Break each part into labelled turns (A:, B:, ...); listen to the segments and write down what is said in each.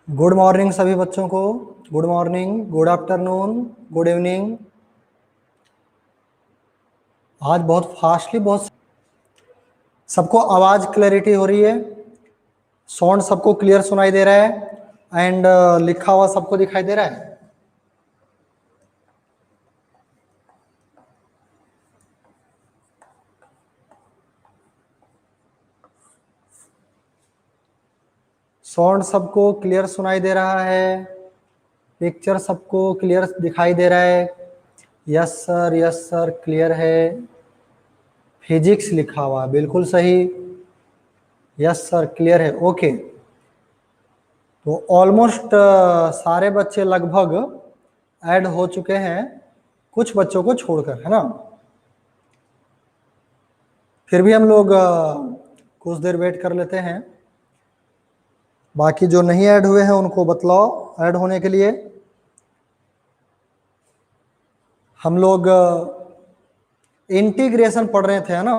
A: Good morning सभी बच्चों को। Good morning, good afternoon, good evening. आज बहुत फास्टली सबको आवाज क्लैरिटी हो रही है, साउंड सबको क्लियर सुनाई दे रहा है एंड लिखा हुआ सबको दिखाई दे रहा है। साउंड सबको क्लियर सुनाई दे रहा है, पिक्चर सबको क्लियर दिखाई दे रहा है। यस सर क्लियर है। फिजिक्स लिखा हुआ बिल्कुल सही। यस सर क्लियर है। ओके, तो ऑलमोस्ट सारे बच्चे लगभग ऐड हो चुके हैं, कुछ बच्चों को छोड़कर, है ना। फिर भी हम लोग कुछ देर वेट कर लेते हैं। बाकी जो नहीं ऐड हुए हैं उनको बतलाओ ऐड होने के लिए। हम लोग इंटीग्रेशन पढ़ रहे थे, है ना।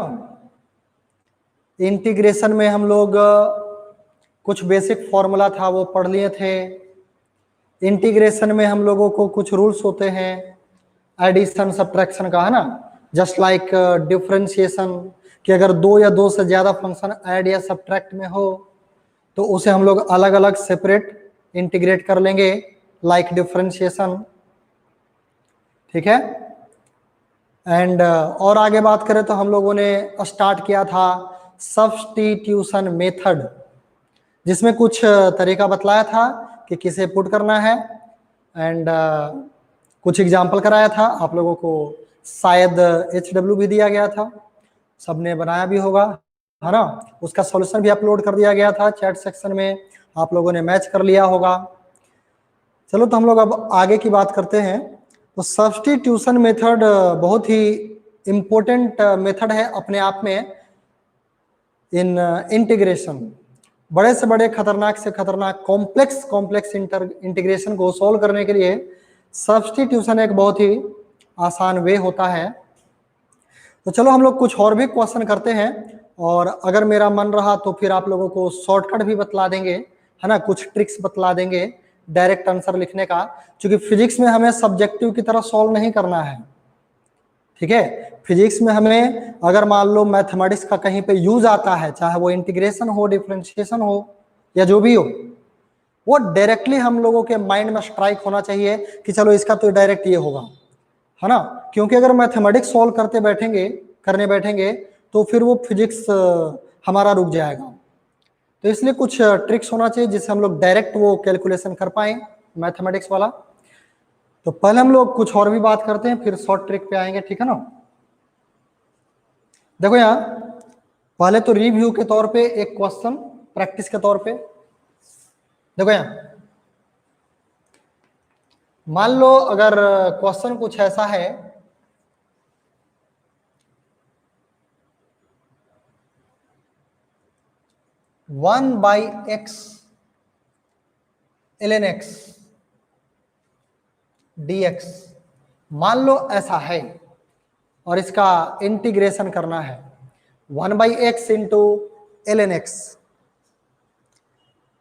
A: इंटीग्रेशन में हम लोग कुछ बेसिक फॉर्मूला था वो पढ़ लिए थे। इंटीग्रेशन में हम लोगों को कुछ रूल्स होते हैं एडिशन सब्ट्रैक्शन का, है ना। जस्ट लाइक डिफरेंशिएशन, कि अगर दो या दो से ज्यादा फंक्शन ऐड या सब्ट्रैक्ट में हो तो उसे हम लोग अलग अलग सेपरेट इंटीग्रेट कर लेंगे, लाइक डिफरेंशिएशन। ठीक है। एंड और आगे बात करें तो हम लोगों ने स्टार्ट किया था सब्स्टिट्यूशन मेथड, जिसमें कुछ तरीका बतलाया था कि किसे पुट करना है एंड कुछ एग्जाम्पल कराया था। आप लोगों को शायद HW भी दिया गया था, सबने बनाया भी होगा, है ना। उसका सॉल्यूशन भी अपलोड कर दिया गया था चैट सेक्शन में, आप लोगों ने मैच कर लिया होगा। चलो तो हम लोग अब आगे की बात करते हैं। तो सब्स्टिट्यूशन मेथड बहुत ही इंपॉर्टेंट मेथड है अपने आप में इन इंटीग्रेशन। बड़े से बड़े खतरनाक से खतरनाक कॉम्प्लेक्स इंटीग्रेशन को सॉल्व करने के लिए सब्स्टिट्यूशन एक बहुत ही आसान वे होता है। तो चलो हम लोग कुछ और भी क्वेश्चन करते हैं, और अगर मेरा मन रहा तो फिर आप लोगों को शॉर्टकट भी बतला देंगे, है ना। कुछ ट्रिक्स बतला देंगे डायरेक्ट आंसर लिखने का, क्योंकि फिजिक्स में हमें सब्जेक्टिव की तरह सॉल्व नहीं करना है। ठीक है। फिजिक्स में हमें अगर मान लो मैथमेटिक्स का कहीं पे यूज आता है, चाहे वो इंटीग्रेशन हो, डिफरेंशिएशन हो या जो भी हो, वो डायरेक्टली हम लोगों के माइंड में स्ट्राइक होना चाहिए कि चलो इसका तो डायरेक्ट ये होगा, है ना। क्योंकि अगर मैथमेटिक्स सॉल्व करने बैठेंगे तो फिर वो फिजिक्स हमारा रुक जाएगा। तो इसलिए कुछ ट्रिक्स होना चाहिए जिससे हम लोग डायरेक्ट वो कैलकुलेशन कर पाए मैथमेटिक्स वाला। तो पहले हम लोग कुछ और भी बात करते हैं, फिर शॉर्ट ट्रिक पे आएंगे, ठीक है ना। देखो यहाँ पहले तो रिव्यू के तौर पे एक क्वेश्चन प्रैक्टिस के तौर पे। देखो यहाँ मान लो अगर क्वेश्चन कुछ ऐसा है, one by x ln x dx, मान लो ऐसा है और इसका इंटीग्रेशन करना है 1/x इंटू ln x।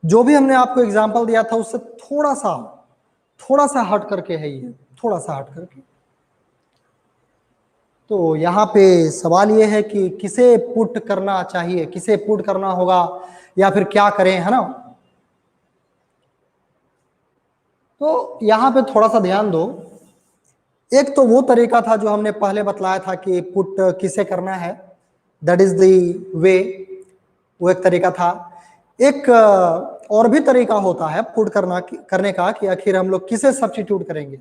A: जो भी हमने आपको एग्जांपल दिया था उससे थोड़ा सा हट करके है ये, थोड़ा सा हट करके। तो यहाँ पे सवाल ये है कि किसे पुट करना चाहिए, किसे पुट करना होगा या फिर क्या करें, है ना। तो यहाँ पे थोड़ा सा ध्यान दो। एक तो वो तरीका था जो हमने पहले बतलाया था कि पुट किसे करना है, दैट इज द वे, वो एक तरीका था। एक और भी तरीका होता है पुट करने का कि आखिर हम लोग किसे सब्स्टिट्यूट करेंगे।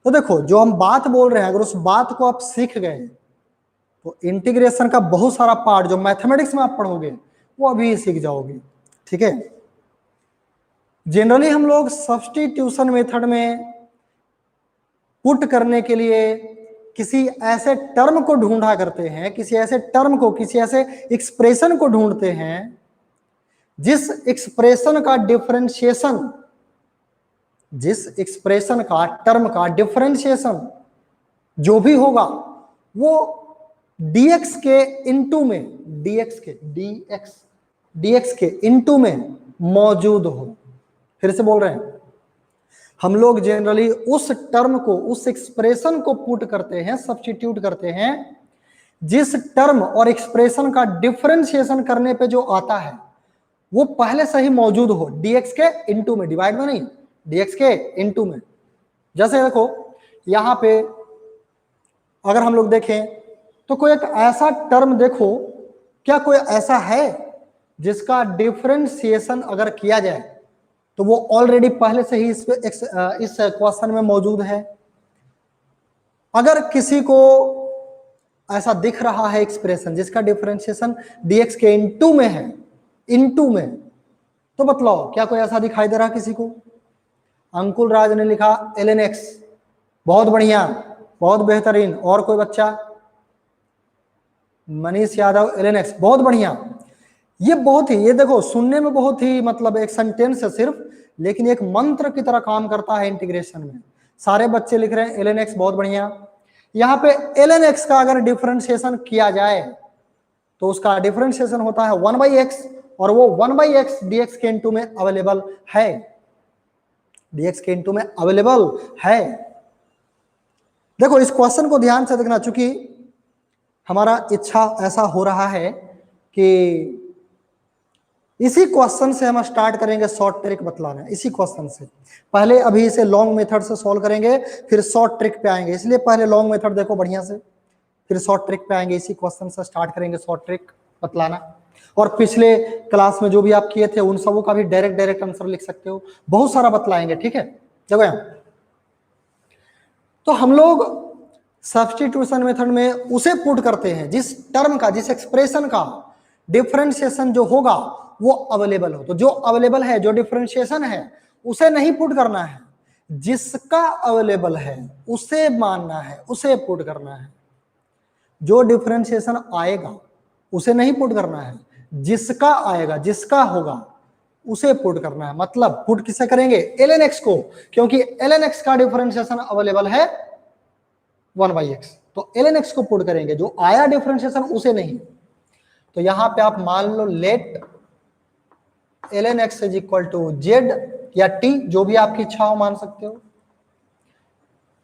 A: तो देखो जो हम बात बोल रहे हैं, अगर उस बात को आप सीख गए तो इंटीग्रेशन का बहुत सारा पार्ट जो मैथमेटिक्स में आप पढ़ोगे वो अभी सीख जाओगे। ठीक है। जनरली हम लोग सब्स्टिट्यूशन मेथड में पुट करने के लिए किसी ऐसे टर्म को ढूंढा करते हैं, किसी ऐसे टर्म को, किसी ऐसे एक्सप्रेशन को ढूंढते हैं जिस एक्सप्रेशन का डिफरेंशिएशन, जिस एक्सप्रेशन का टर्म का डिफरेंशिएशन जो भी होगा वो dx के इनटू में, dx के इनटू में मौजूद हो। फिर से बोल रहे हैं, हम लोग जनरली उस टर्म को, उस एक्सप्रेशन को पुट करते हैं, सब्स्टिट्यूट करते हैं जिस टर्म और एक्सप्रेशन का डिफरेंशिएशन करने पे जो आता है वो पहले से ही मौजूद हो, dx के इनटू में, डिवाइड में नहीं, dx के इनटू में। जैसे देखो यहां पे अगर हम लोग देखें तो कोई एक ऐसा टर्म देखो, क्या कोई ऐसा है जिसका डिफरेंशिएशन अगर किया जाए तो वो ऑलरेडी पहले से ही इस क्वेश्चन में मौजूद है। अगर किसी को ऐसा दिख रहा है एक्सप्रेशन जिसका डिफरेंशिएशन dx के इनटू में है, इनटू में, तो बतलाओ क्या कोई ऐसा दिखाई दे रहा किसी को? अंकुल राज ने लिखा ln x, बहुत बढ़िया, बहुत बेहतरीन। और कोई बच्चा? मनीष यादव ln x, बहुत बढ़िया। ये बहुत ही, ये देखो सुनने में बहुत ही मतलब एक सेंटेंस है सिर्फ, लेकिन एक मंत्र की तरह काम करता है इंटीग्रेशन में। सारे बच्चे लिख रहे हैं ln x, बहुत बढ़िया। यहाँ पे ln x का अगर डिफरेंशिएशन किया जाए तो उसका डिफरेंशिएशन होता है 1/x, और वो 1/x dx के इनटू में अवेलेबल है, dx के इनटू में अवेलेबल है। देखो इस क्वेश्चन को ध्यान से देखना, चूंकि हमारा इच्छा ऐसा हो रहा है कि इसी क्वेश्चन से हम स्टार्ट करेंगे शॉर्ट ट्रिक बतलाना। इसी क्वेश्चन से पहले अभी इसे लॉन्ग मेथड से सॉल्व करेंगे, फिर शॉर्ट ट्रिक पे आएंगे। इसलिए पहले लॉन्ग मेथड देखो बढ़िया से, फिर शॉर्ट ट्रिक पे आएंगे। इसी क्वेश्चन से स्टार्ट करेंगे शॉर्ट ट्रिक बतलाना। और पिछले क्लास में जो भी आप किए थे उन सबों का भी डायरेक्ट आंसर लिख सकते हो, बहुत सारा बतलाएंगे, ठीक है। देखो यहाँ तो हम लोग सब्स्टिट्यूशन मेथड में उसे पुट करते हैं जिस टर्म का, जिस एक्सप्रेशन का डिफरेंशिएशन जो होगा वो अवेलेबल हो। तो जो अवेलेबल है, जो डिफरेंशिएशन है, उसे नहीं पुट करना है, जिसका अवेलेबल है उसे मानना है, उसे पुट करना है। जो डिफरेंशिएशन आएगा उसे नहीं पुट करना है, जिसका आएगा, जिसका होगा उसे पुट करना है। मतलब पुट किसे करेंगे? ln x को, क्योंकि ln x का डिफरेंशिएशन अवेलेबल है 1/x, तो ln x को पुट करेंगे, जो आया डिफरेंशिएशन उसे नहीं। तो यहां पे आप मान लो let ln x is equal to z या t, जो भी आपकी इच्छा हो मान सकते हो।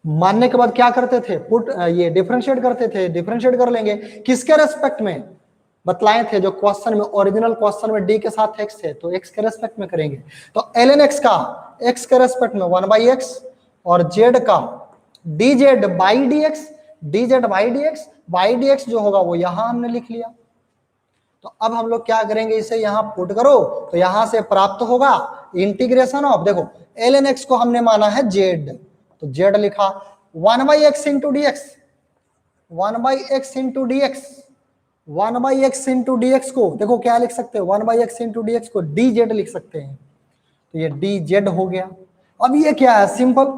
A: मानने के बाद क्या करते थे? पुट, ये डिफरेंशिएट करते थे। डिफरेंशिएट कर लेंगे किसके रेस्पेक्ट में? बतलाए थे जो क्वेश्चन में, ओरिजिनल क्वेश्चन में d के साथ x है, तो x के रेस्पेक्ट में करेंगे। तो ln x का x के रेस्पेक्ट में 1/x और z का dz by dx, dz by dx, by dx जो होगा वो यहां हमने लिख लिया। तो अब हम लोग क्या करेंगे? इसे यहां पुट करो तो यहां से प्राप्त होगा इंटीग्रेशन ऑफ, देखो ln x को हमने माना है z, तो z लिखा 1/x into dx, 1/x into dx, 1/x into dx को देखो क्या लिख सकते हैं? 1/x इंटू dx को dz लिख सकते हैं, तो ये dz हो गया। अब ये क्या है? सिंपल,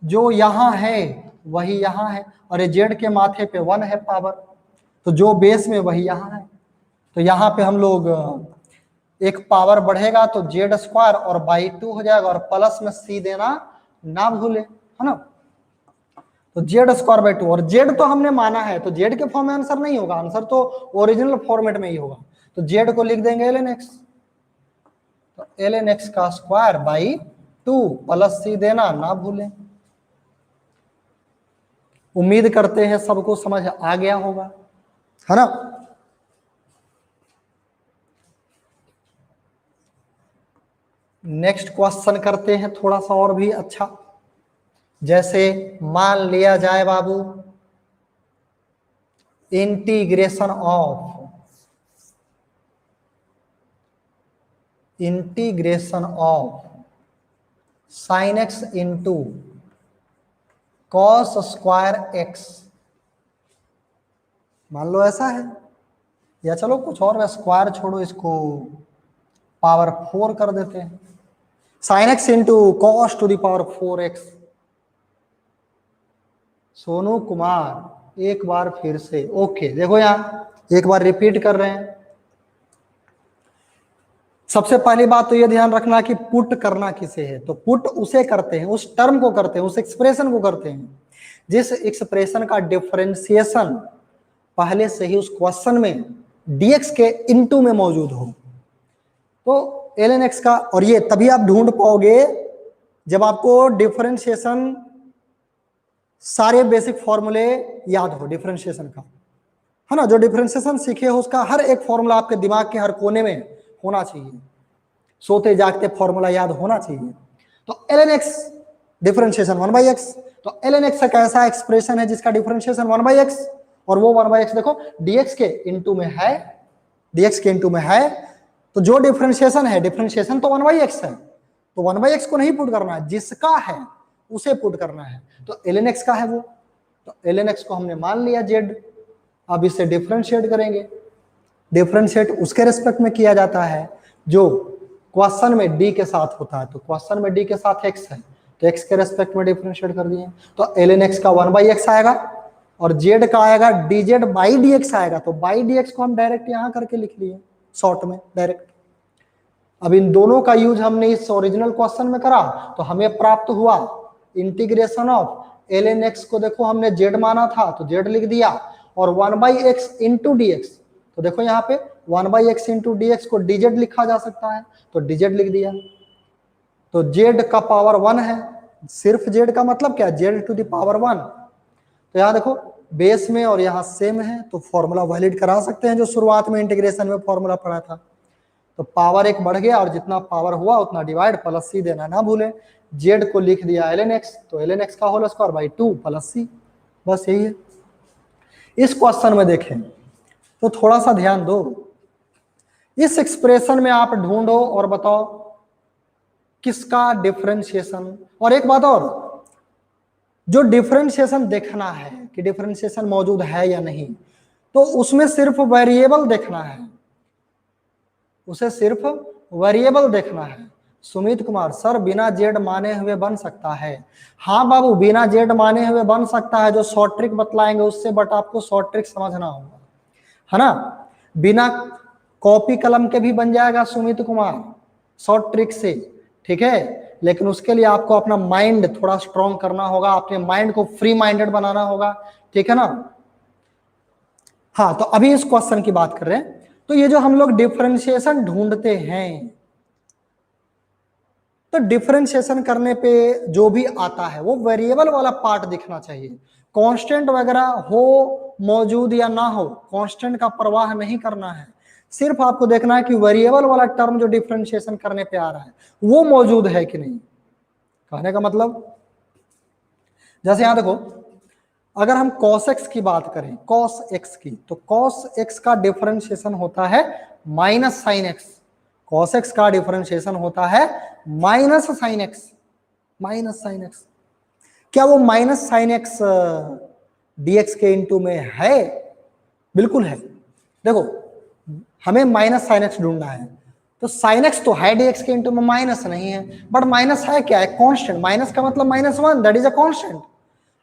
A: जो यहां है वही यहां है, और ये z के माथे पे 1 है पावर, तो जो बेस में वही यहां है। तो यहाँ पे हम लोग एक पावर बढ़ेगा तो z स्क्वायर और बाई 2 हो जाएगा, और प्लस में c देना ना भूले, है ना। तो z स्क्वायर बाई 2, और z तो हमने माना है, तो z के फॉर्म में आंसर नहीं होगा, आंसर तो ओरिजिनल फॉर्मेट में ही होगा। तो z को लिख देंगे ln x, तो ln x का स्क्वायर बाई 2 प्लस c देना ना भूलें। उम्मीद करते हैं सबको समझ आ गया होगा, है ना। नेक्स्ट क्वेश्चन करते हैं थोड़ा सा और भी अच्छा। जैसे मान लिया जाए बाबू integration of sine x into cos square x, मान लो ऐसा है, या चलो कुछ और, स्क्वायर छोड़ो, इसको पावर 4 कर देते हैं। Sign x into cos two the power 4x। Sonu Kumar एक बार फिर से, ओके देखो यहां एक बार रिपीट कर रहे हैं। सबसे पहली बात तो यह ध्यान रखना कि पुट करना किसे है, तो पुट उसे करते हैं, उस टर्म को करते हैं, उस एक्सप्रेशन को करते हैं जिस एक्सप्रेशन का डिफरेंशिएशन पहले से ही उस क्वेश्चन में dx के इनटू में मौजूद हो। तो ln x का, और ये तभी आप ढूंढ पाओगे जब आपको डिफरेंशिएशन सारे बेसिक फॉर्मूले याद हो डिफरेंशिएशन का, है ना। जो डिफरेंशिएशन सीखे हो उसका हर एक फॉर्मूला आपके दिमाग के हर कोने में होना चाहिए, सोते जागते फॉर्मूला याद होना चाहिए। तो ln x डिफरेंशिएशन 1/x, तो ln x एक ऐसा एक्सप्रेशन है जिसका डिफरेंशिएशन 1/x, और वो 1/x देखो dx के इनटू में है, dx के इनटू में है, तो जो डिफरेंशिएशन है, डिफरेंशिएशन तो 1/x है, तो 1/x को नहीं पुट करना है, जिसका है उसे पुट करना है। तो ln x का है वो, तो ln x को हमने मान लिया z। अब इसे डिफरेंशिएट करेंगे, डिफरेंशिएट उसके रेस्पेक्ट में किया जाता है जो क्वेश्चन में d के साथ होता है। तो क्वेश्चन में d के साथ x है, तो x के रेस्पेक्ट में डिफरेंशिएट कर दिए, तो ln x का 1/x आएगा, और z का आएगा dz बाई dx आएगा। तो बाई dx को हम डायरेक्ट यहां करके लिख लिए शॉर्ट में डायरेक्ट। अब इन दोनों का यूज हमने इस ओरिजिनल क्वेश्चन में करा, तो हमें प्राप्त हुआ इंटीग्रेशन ऑफ ln x को, देखो हमने z माना था तो z लिख दिया, और 1/x इंटू डी एक्स, तो देखो यहाँ पे 1/x इंटू डी एक्स को dz लिखा जा सकता है, तो dz लिख दिया। तो z का पावर 1 है, सिर्फ z का मतलब क्या, z टू द पावर 1। तो यहाँ देखो बेस में और यहाँ सेम है, तो फॉर्मूला वैलिड करा सकते हैं जो शुरुआत में इंटीग्रेशन में फॉर्मूला पढ़ा था। तो पावर 1 बढ़ गया, और जितना पावर हुआ उतना डिवाइड, प्लस सी देना ना भूले। z को लिख दिया ln x, तो ln x का होल स्क्वायर बाई 2 प्लस सी, बस यही है। इस क्वेश्चन में देखें तो थोड़ा सा ध्यान दो, इस एक्सप्रेशन में आप ढूंढो और बताओ किसका डिफरेंशिएशन। और एक बात और, जो डिफरेंशिएशन देखना है कि डिफरेंशिएशन मौजूद है या नहीं, तो उसमें सिर्फ वेरिएबल देखना है, उसे सिर्फ वेरिएबल देखना है। सुमित कुमार सर बिना जेड माने हुए बन सकता है? हाँ बाबू, बिना जेड माने हुए बन सकता है, जो शॉर्ट ट्रिक बतलाएंगे उससे, बट आपको शॉर्ट ट्रिक समझना होगा, है ना। बिना कॉपी कलम के भी बन जाएगा सुमित कुमार शॉर्ट ट्रिक से, ठीक है, लेकिन उसके लिए आपको अपना माइंड थोड़ा स्ट्रॉन्ग करना होगा, अपने माइंड को फ्री माइंडेड बनाना होगा, ठीक है ना। हाँ, तो अभी इस क्वेश्चन की बात कर रहे हैं। तो ये जो हम लोग डिफरेंशिएशन ढूंढते हैं, तो डिफरेंशिएशन करने पे जो भी आता है वो वेरिएबल वाला पार्ट दिखना चाहिए। कांस्टेंट वगैरह हो मौजूद या ना हो, कांस्टेंट का परवाह नहीं करना है, सिर्फ आपको देखना है कि वेरिएबल वाला टर्म जो डिफरेंशिएशन करने पे आ रहा है वो मौजूद है कि नहीं। कहने का मतलब, जैसे यहां देखो, अगर हम cos x की बात करें, cos x की, तो cos x का डिफरेंशिएशन होता है minus sine x. cos x का डिफरेंशिएशन होता है minus sine x, minus sine x. क्या वो माइनस साइन एक्स dx के इनटू में है? बिल्कुल है। देखो हमें माइनस साइन एक्स ढूंढना है, तो साइन एक्स तो है dx के इनटू में, माइनस नहीं है, बट माइनस है क्या है, कांस्टेंट। माइनस का मतलब -1, दैट इज अ कांस्टेंट।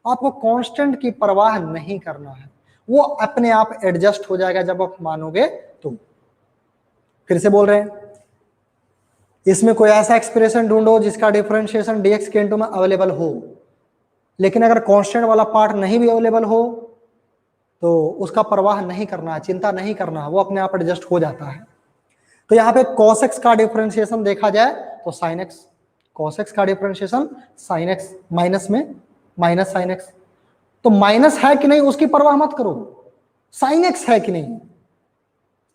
A: आपको कांस्टेंट की परवाह नहीं करना है, वो अपने आप एडजस्ट हो जाएगा जब आप मानोगे तो। फिर से बोल रहे हैं, इसमें कोई ऐसा एक्सप्रेशन ढूंढो जिसका डिफरेंशिएशन dx के इनटू में अवेलेबल हो, लेकिन अगर कांस्टेंट वाला पार्ट नहीं भी अवेलेबल हो तो उसका परवाह नहीं करना है, चिंता नहीं करना है, वो अपने आप एडजस्ट हो जाता है। तो यहाँ पे cos x का डिफरेंशिएशन देखा जाए तो sin x, cos x का डिफरेंशिएशन sin x, माइनस में माइनस sin x, तो माइनस है कि नहीं उसकी परवाह मत करो, sin x है कि नहीं,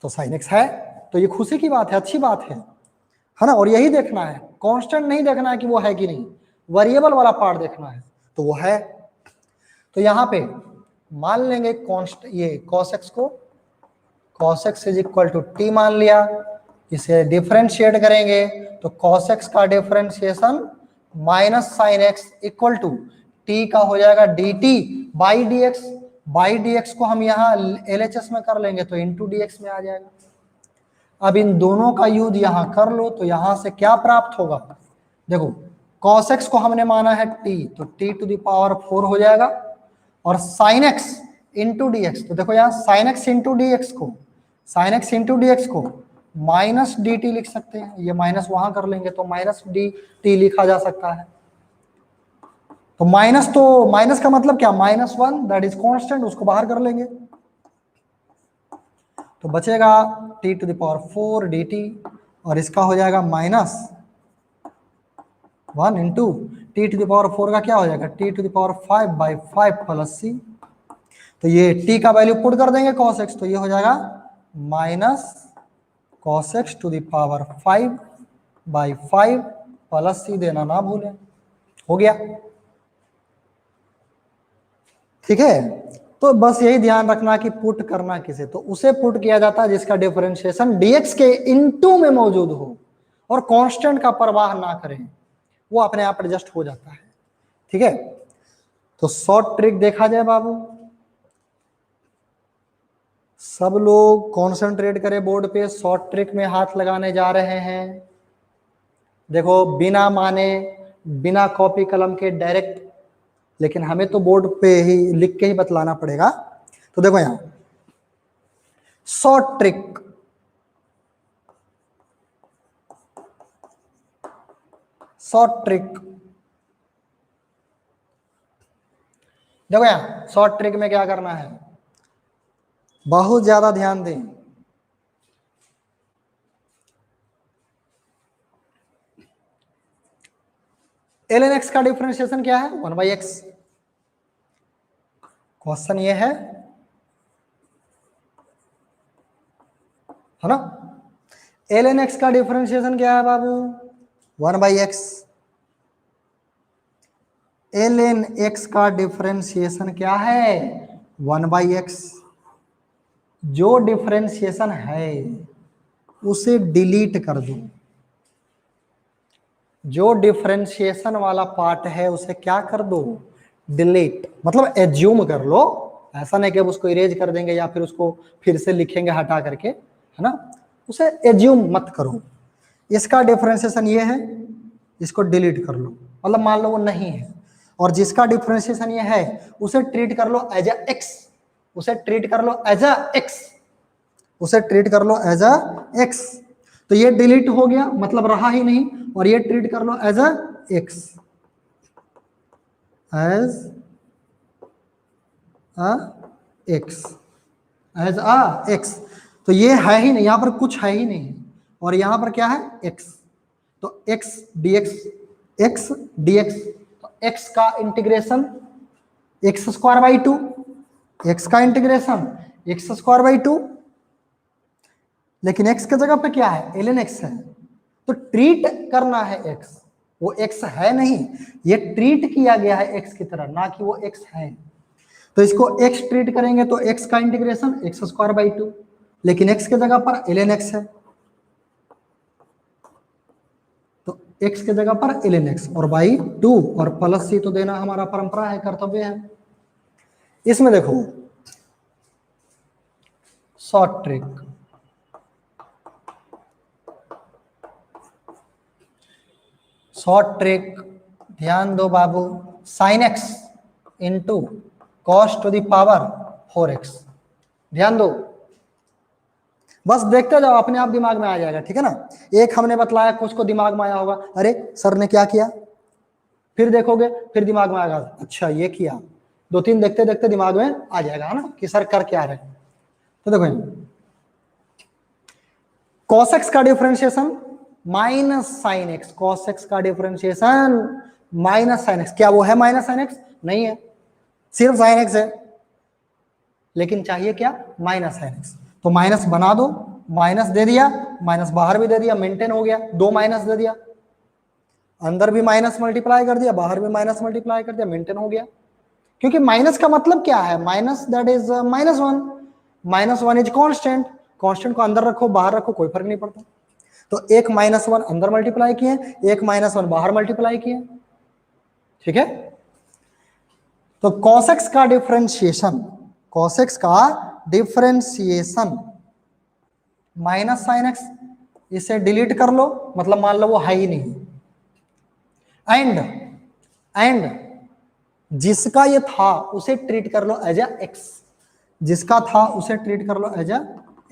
A: तो sin x है, तो ये खुशी की बात है, अच्छी बात है ना। और यही देखना है, कांस्टेंट नहीं देखना है कि वो है कि नहीं, वेरिएबल वाला पार्ट देखना है, तो वो है। तो यहाँ पे मान लेंगे कॉन्स्ट, ये cos x को cos x is equal to t मान लिया, इसे डिफरेंशिएट करेंगे तो cos x का differentiation minus sine x equal to t का हो जाएगा dt by d x. By d x को हम यहाँ LHS में कर लेंगे तो इंटू डी एक्स में आ जाएगा। अब इन दोनों का यूज यहाँ कर लो, तो यहाँ से क्या प्राप्त होगा, देखो cos x को हमने माना है t, तो t टू द पावर 4 हो जाएगा, और sin x into D x, तो देखो यहाँ sin x into D x को, sin x into D x को माइनस डी टी लिख सकते हैं, ये माइनस वहां कर लेंगे तो माइनस डी टी लिखा जा सकता है। तो माइनस का मतलब क्या, -1, दैट इज कांस्टेंट, उसको बाहर कर लेंगे तो बचेगा t to the power 4 dt और इसका हो जाएगा -1 into t to the power 4 का क्या हो जाएगा, t to the power 5/5 plus C. तो ये टी का वैल्यू पुट कर देंगे cos x, तो ये हो जाएगा -cos x to the power 5/5 plus C, देना ना भूलें। हो गया, ठीक है। तो बस यही ध्यान रखना कि पुट करना किसे, तो उसे पुट किया जाता है जिसका डिफरेंशिएशन dx के इनटू में मौजूद हो और कांस्टेंट का परवाह ना करें, वो अपने आप एडजस्ट हो जाता है, ठीक है। तो शॉर्ट ट्रिक देखा जाए बाबू, सब लोग कॉन्सेंट्रेट करें बोर्ड पे, शॉर्ट ट्रिक में हाथ लगाने जा रहे हैं। देखो बिना माने, बिना कॉपी कलम के डायरेक्ट, लेकिन हमें तो बोर्ड पे ही लिख के ही बतलाना पड़ेगा। तो देखो यहां शॉर्ट ट्रिक, देखो यहां शॉर्ट ट्रिक में क्या करना है, बहुत ज्यादा ध्यान दें। ln x का डिफरेंशिएशन क्या है, 1/x। क्वेश्चन ये है ना, ln x का डिफरेंशिएशन क्या है बाबू, 1/x। ln x का डिफरेंशिएशन क्या है, 1/x। जो डिफरेंशिएशन है उसे डिलीट कर दो, जो डिफरेंशिएशन वाला पार्ट है उसे क्या कर दो, डिलीट, मतलब एज्यूम कर लो, ऐसा नहीं कि अब उसको इरेज कर देंगे या फिर उसको फिर से लिखेंगे हटा करके, है ना, उसे एज्यूम मत करो। इसका डिफरेंशिएशन ये है, इसको डिलीट कर लो, मतलब मान लो वो नहीं है, और जिसका डिफरेंशिएशन ये है उसे ट्रीट कर लो एज अ एक्स, उसे ट्रीट कर लो एज अ एक्स, उसे ट्रीट कर लो एज अ एक्स। तो ये डिलीट हो गया, मतलब रहा ही नहीं, और ये ट्रीट कर लो as a x, as a x, as a x. तो ये है ही नहीं, यहां पर कुछ है ही नहीं, और यहां पर क्या है, एक्स। तो एक्स डीएक्स, एक्स डीएक्स, तो एक्स का इंटीग्रेशन x²/2, एक्स का इंटीग्रेशन x²/2, लेकिन x की जगह पे क्या है, ln x है, तो ट्रीट करना है x, वो x है नहीं, ये ट्रीट किया गया है x की तरह, ना कि वो x है। तो इसको x ट्रीट करेंगे तो x का इंटीग्रेशन x²/2, लेकिन x की जगह पर ln x है, तो x की जगह पर ln x और बाई 2 और प्लस c, तो देना हमारा परंपरा है, कर्तव्य है। इसमें देखो शॉर्ट ट्रिक, शॉर्ट ट्रिक ध्यान दो बाबू, sin x into cos to the power 4x, ध्यान दो, बस देखते जाओ, अपने आप दिमाग में आ जाएगा, ठीक है ना। एक हमने बतलाया, कुछ को दिमाग में आया होगा, अरे सर ने क्या किया, फिर देखोगे, फिर दिमाग में आएगा, अच्छा ये किया, 2-3 देखते देखते दिमाग में आ जाएगा, है ना, कि सर कर क्या रहे। तो देखो cos x का differentiation -sin x, cos x का डिफरेंशिएशन -sin x, क्या वो है -sin x, नहीं है, सिर्फ sin x है, लेकिन चाहिए क्या, -sin x, तो माइनस बना दो, माइनस दे दिया, माइनस बाहर भी दे दिया, मेंटेन हो गया, 2 माइनस दे दिया, अंदर भी माइनस मल्टीप्लाई कर दिया, बाहर भी माइनस मल्टीप्लाई कर दिया, मेंटेन हो गया। क्योंकि माइनस का मतलब क्या है, minus that is -1, -1 is constant, constant को अंदर रखो बाहर रखो कोई फर्क नहीं पड़ता। तो एक -1 अंदर मल्टीप्लाई किए, एक -1 बाहर मल्टीप्लाई किए, ठीक है। तो cos x का डिफरेंशिएशन, cos x का डिफरेंशिएशन -sin x, इसे डिलीट कर लो, मतलब मान लो वो है ही नहीं, एंड जिसका ये था उसे ट्रीट कर लो एज अ एक्स, जिसका था उसे ट्रीट कर लो एज अ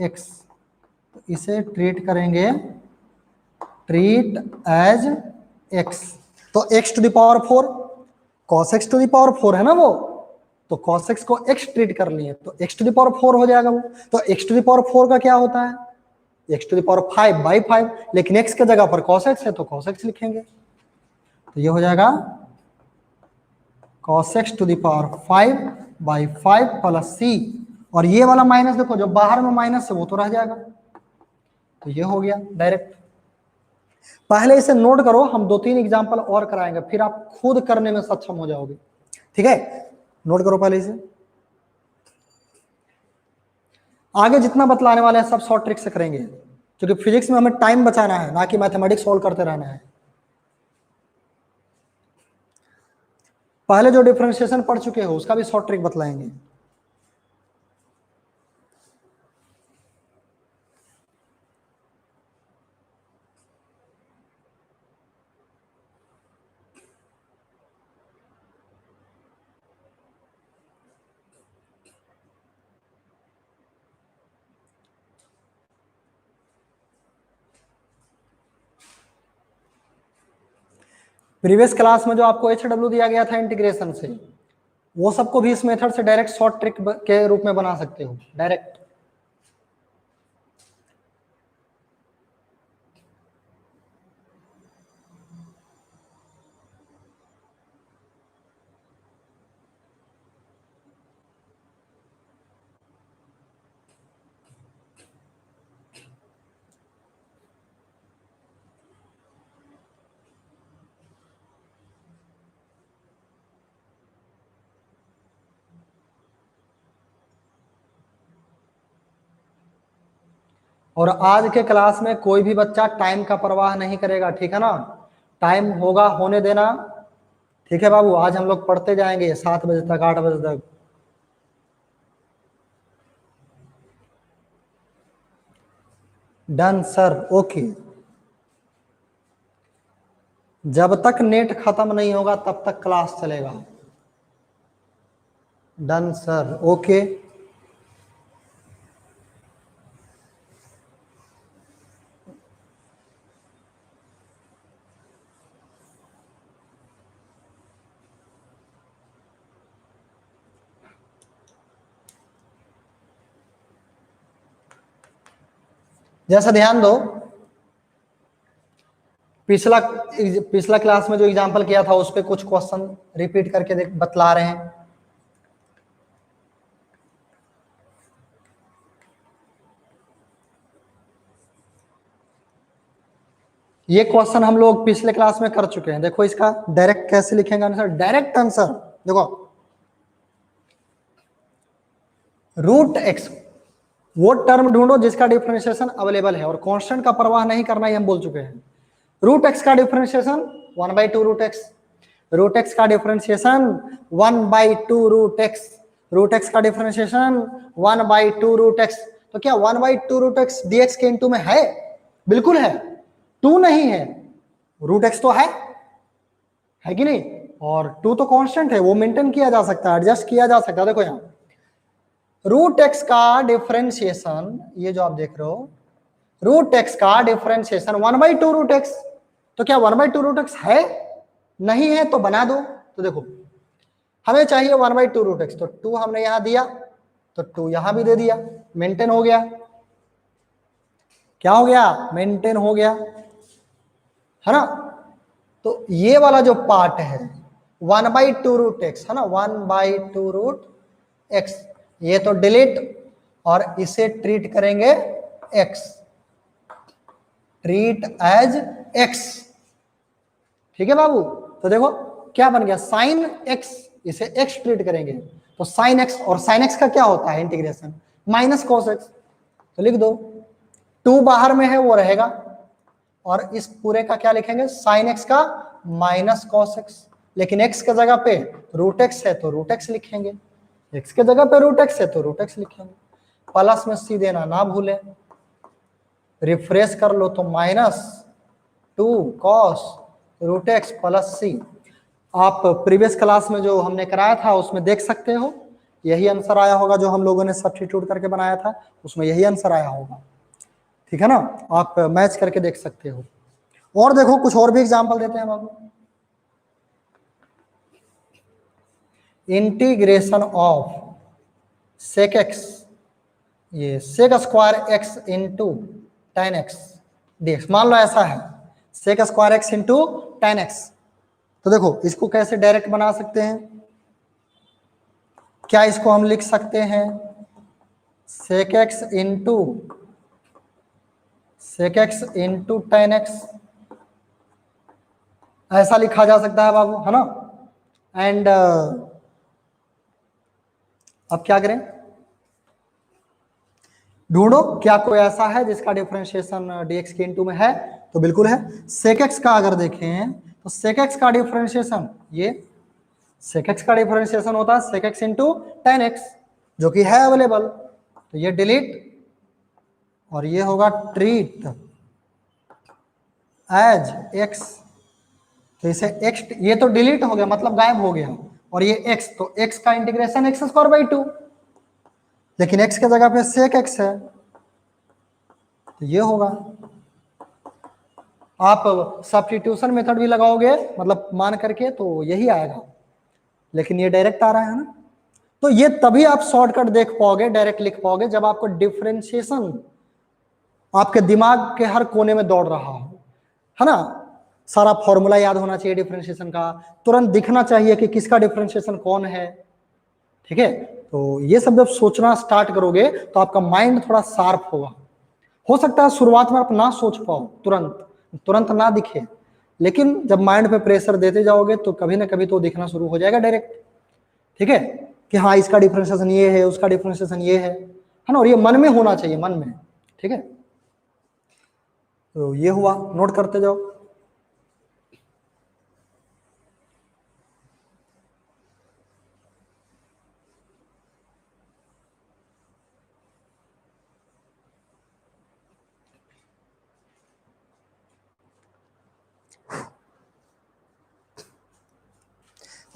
A: एक्स, तो इसे ट्रीट करेंगे, ट्रीट एज एक्स, तो x to the power 4, cos x to the power 4 है ना वो, तो cos x को x ट्रीट कर लिए तो x टू द पावर 4 हो जाएगा वो। तो x टू द पावर 4 का क्या होता है, x to the power 5 by 5, लेकिन एक्स के जगह पर cos x है तो cos x लिखेंगे, तो ये हो जाएगा cos x to the power 5 by 5 plus c, और ये वाला माइनस देखो जो बाहर में माइनस है वो तो रह जाएगा, तो ये हो गया डायरेक्ट। पहले इसे नोट करो, हम 2-3 एग्जांपल और कराएंगे, फिर आप खुद करने में सक्षम हो जाओगे, ठीक है। नोट करो पहले इसे, आगे जितना बतलाने वाले हैं सब शॉर्ट ट्रिक से करेंगे, क्योंकि फिजिक्स में हमें टाइम बचाना है, ना कि मैथमेटिक्स सॉल्व करते रहना है। पहले जो डिफरेंशिएशन पढ़ चुके हो उसका भी शॉर्ट ट्रिक बतलाएंगे। प्रीवियस क्लास में जो आपको HW दिया गया था इंटीग्रेशन से, वो सबको भी इस मेथड से डायरेक्ट शॉर्ट ट्रिक के रूप में बना सकते हो डायरेक्ट। और आज के क्लास में कोई भी बच्चा टाइम का परवाह नहीं करेगा, ठीक है ना, टाइम होगा होने देना, ठीक है बाबू। आज हम लोग पढ़ते जाएंगे 7 बजे तक 8 बजे तक। Done sir, okay. जब तक नेट खत्म नहीं होगा तब तक क्लास चलेगा। Done sir, okay. जैसा ध्यान दो, पिछला क्लास में जो एग्जांपल किया था उस पे कुछ क्वेश्चन रिपीट करके बतला रहे हैं। ये क्वेश्चन हम लोग पिछले क्लास में कर चुके हैं। देखो इसका डायरेक्ट कैसे लिखेंगे आंसर, डायरेक्ट आंसर देखो, रूट एक्स, वो टर्म ढूंढो जिसका डिफरेंशिएशन अवेलेबल है, और कांस्टेंट का परवाह नहीं करना, ये हम बोल चुके हैं। रूट एक्स का differentiation 1/2 root x, root x का differentiation 1/2 root x, root x का डिफरेंशिएशन 1/2 रूट एक्स। तो क्या 1/2 रूट एक्स dx के इनटू में है? बिल्कुल है, 2 नहीं है, रूट एक्स तो है कि नहीं, और 2 तो कांस्टेंट है, वो मेंटेन किया जा सकता है, एडजस्ट किया जा सकता है। देखो यहाँ रूट एक्स का डिफरेंशिएशन, ये जो आप देख रहे हो, रूट एक्स का डिफरेंशिएशन 1/2 रूट एक्स, तो क्या 1/2 रूट एक्स है? नहीं है तो बना दो। तो देखो हमें चाहिए 1/2 रूट एक्स, तो 2 हमने यहां दिया, तो 2 यहां भी दे दिया, मेंटेन हो गया। क्या हो गया? मेंटेन हो गया, है ना। तो ये वाला जो पार्ट है 1/2 रूट एक्स, है ना, 1/2 रूट एक्स, ये तो डिलीट, और इसे ट्रीट करेंगे एक्स, ट्रीट एज एक्स, ठीक है बाबू। तो देखो क्या बन गया, साइन एक्स, इसे एक्स ट्रीट करेंगे तो साइन एक्स, और साइन एक्स का क्या होता है इंटीग्रेशन, माइनस कॉस एक्स, तो लिख दो 2 बाहर में है वो रहेगा, और इस पूरे का क्या लिखेंगे, साइन एक्स का माइनस कॉस एक्स, लेकिन एक्स के जगह पे रूट एक्स है तो रूट एक्स लिखेंगे, एक्स के जगह पे रूट एक्स है तो रूट एक्स लिखेंगे, प्लस में सी देना ना भूलें, रिफ्रेश कर लो तो -2 cos रूट एक्स प्लस सी। आप प्रीवियस क्लास में जो हमने कराया था उसमें देख सकते हो, यही आंसर आया होगा, जो हम लोगों ने सब्स्टिट्यूट करके बनाया था उसमें यही आंसर आया होगा, ठीक है ना। आप मैच करके देख सकते हो। और देखो कुछ और भी एग्जांपल देते हैं बाबू, इंटीग्रेशन ऑफ सेक एक्स, ये sec square x into tan x dx। मान लो ऐसा है sec square x into tan x। तो देखो इसको कैसे डायरेक्ट बना सकते हैं, क्या इसको हम लिख सकते हैं sec x into tan x, ऐसा लिखा जा सकता है बाबू, है ना। एंड अब क्या करें, ढूंढो क्या कोई ऐसा है जिसका डिफरेंशिएशन dx के इंटू में है। तो बिल्कुल है, sec x का अगर देखें तो sec x का डिफरेंशिएशन, ये sec x का डिफरेंशिएशन होता है sec x into tan x, जो कि है अवेलेबल। तो ये डिलीट और ये होगा ट्रीट एज x। तो इसे x, ये तो डिलीट हो गया मतलब गायब हो गया, और ये x, तो x का इंटीग्रेशन x स्क्वायर बाई 2, लेकिन x के जगह पे sec x है, तो ये होगा। आप सब्स्टिट्यूशन मेथड भी लगाओगे मतलब मान करके तो यही आएगा, लेकिन ये डायरेक्ट आ रहा है ना। तो ये तभी आप शॉर्टकट देख पाओगे, डायरेक्ट लिख पाओगे, जब आपको डिफरेंशिएशन आपके दिमाग के हर कोने में दौड़ रहा हो, है ना। सारा फॉर्मूला याद होना चाहिए डिफरेंशिएशन का, तुरंत दिखना चाहिए कि किसका डिफरेंशिएशन कौन है, ठीक है। तो ये सब जब सोचना स्टार्ट करोगे तो आपका माइंड थोड़ा शार्प होगा। हो सकता है शुरुआत में आप ना सोच पाओ, तुरंत ना दिखे, लेकिन जब माइंड पे प्रेशर देते जाओगे तो कभी ना कभी तो दिखना शुरू हो जाएगा डायरेक्ट, ठीक है, कि हाँ इसका डिफरेंशिएशन ये है, उसका डिफरेंशिएशन ये है ना। और ये मन में होना चाहिए, मन में, ठीक है। तो ये हुआ, नोट करते जाओ।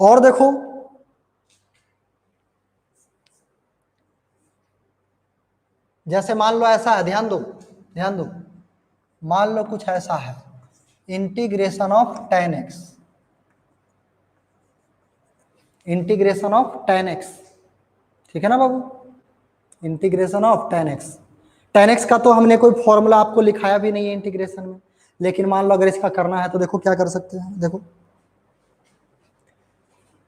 A: और देखो, जैसे मान लो ऐसा है, ध्यान दो, मान लो कुछ ऐसा है, integration of tan x, integration of tan x, ठीक है ना बाबू, इंटीग्रेशन ऑफ tan x का तो हमने कोई फॉर्मूला आपको लिखाया भी नहीं है इंटीग्रेशन में, लेकिन मान लो अगर इसका करना है तो देखो क्या कर सकते हैं। देखो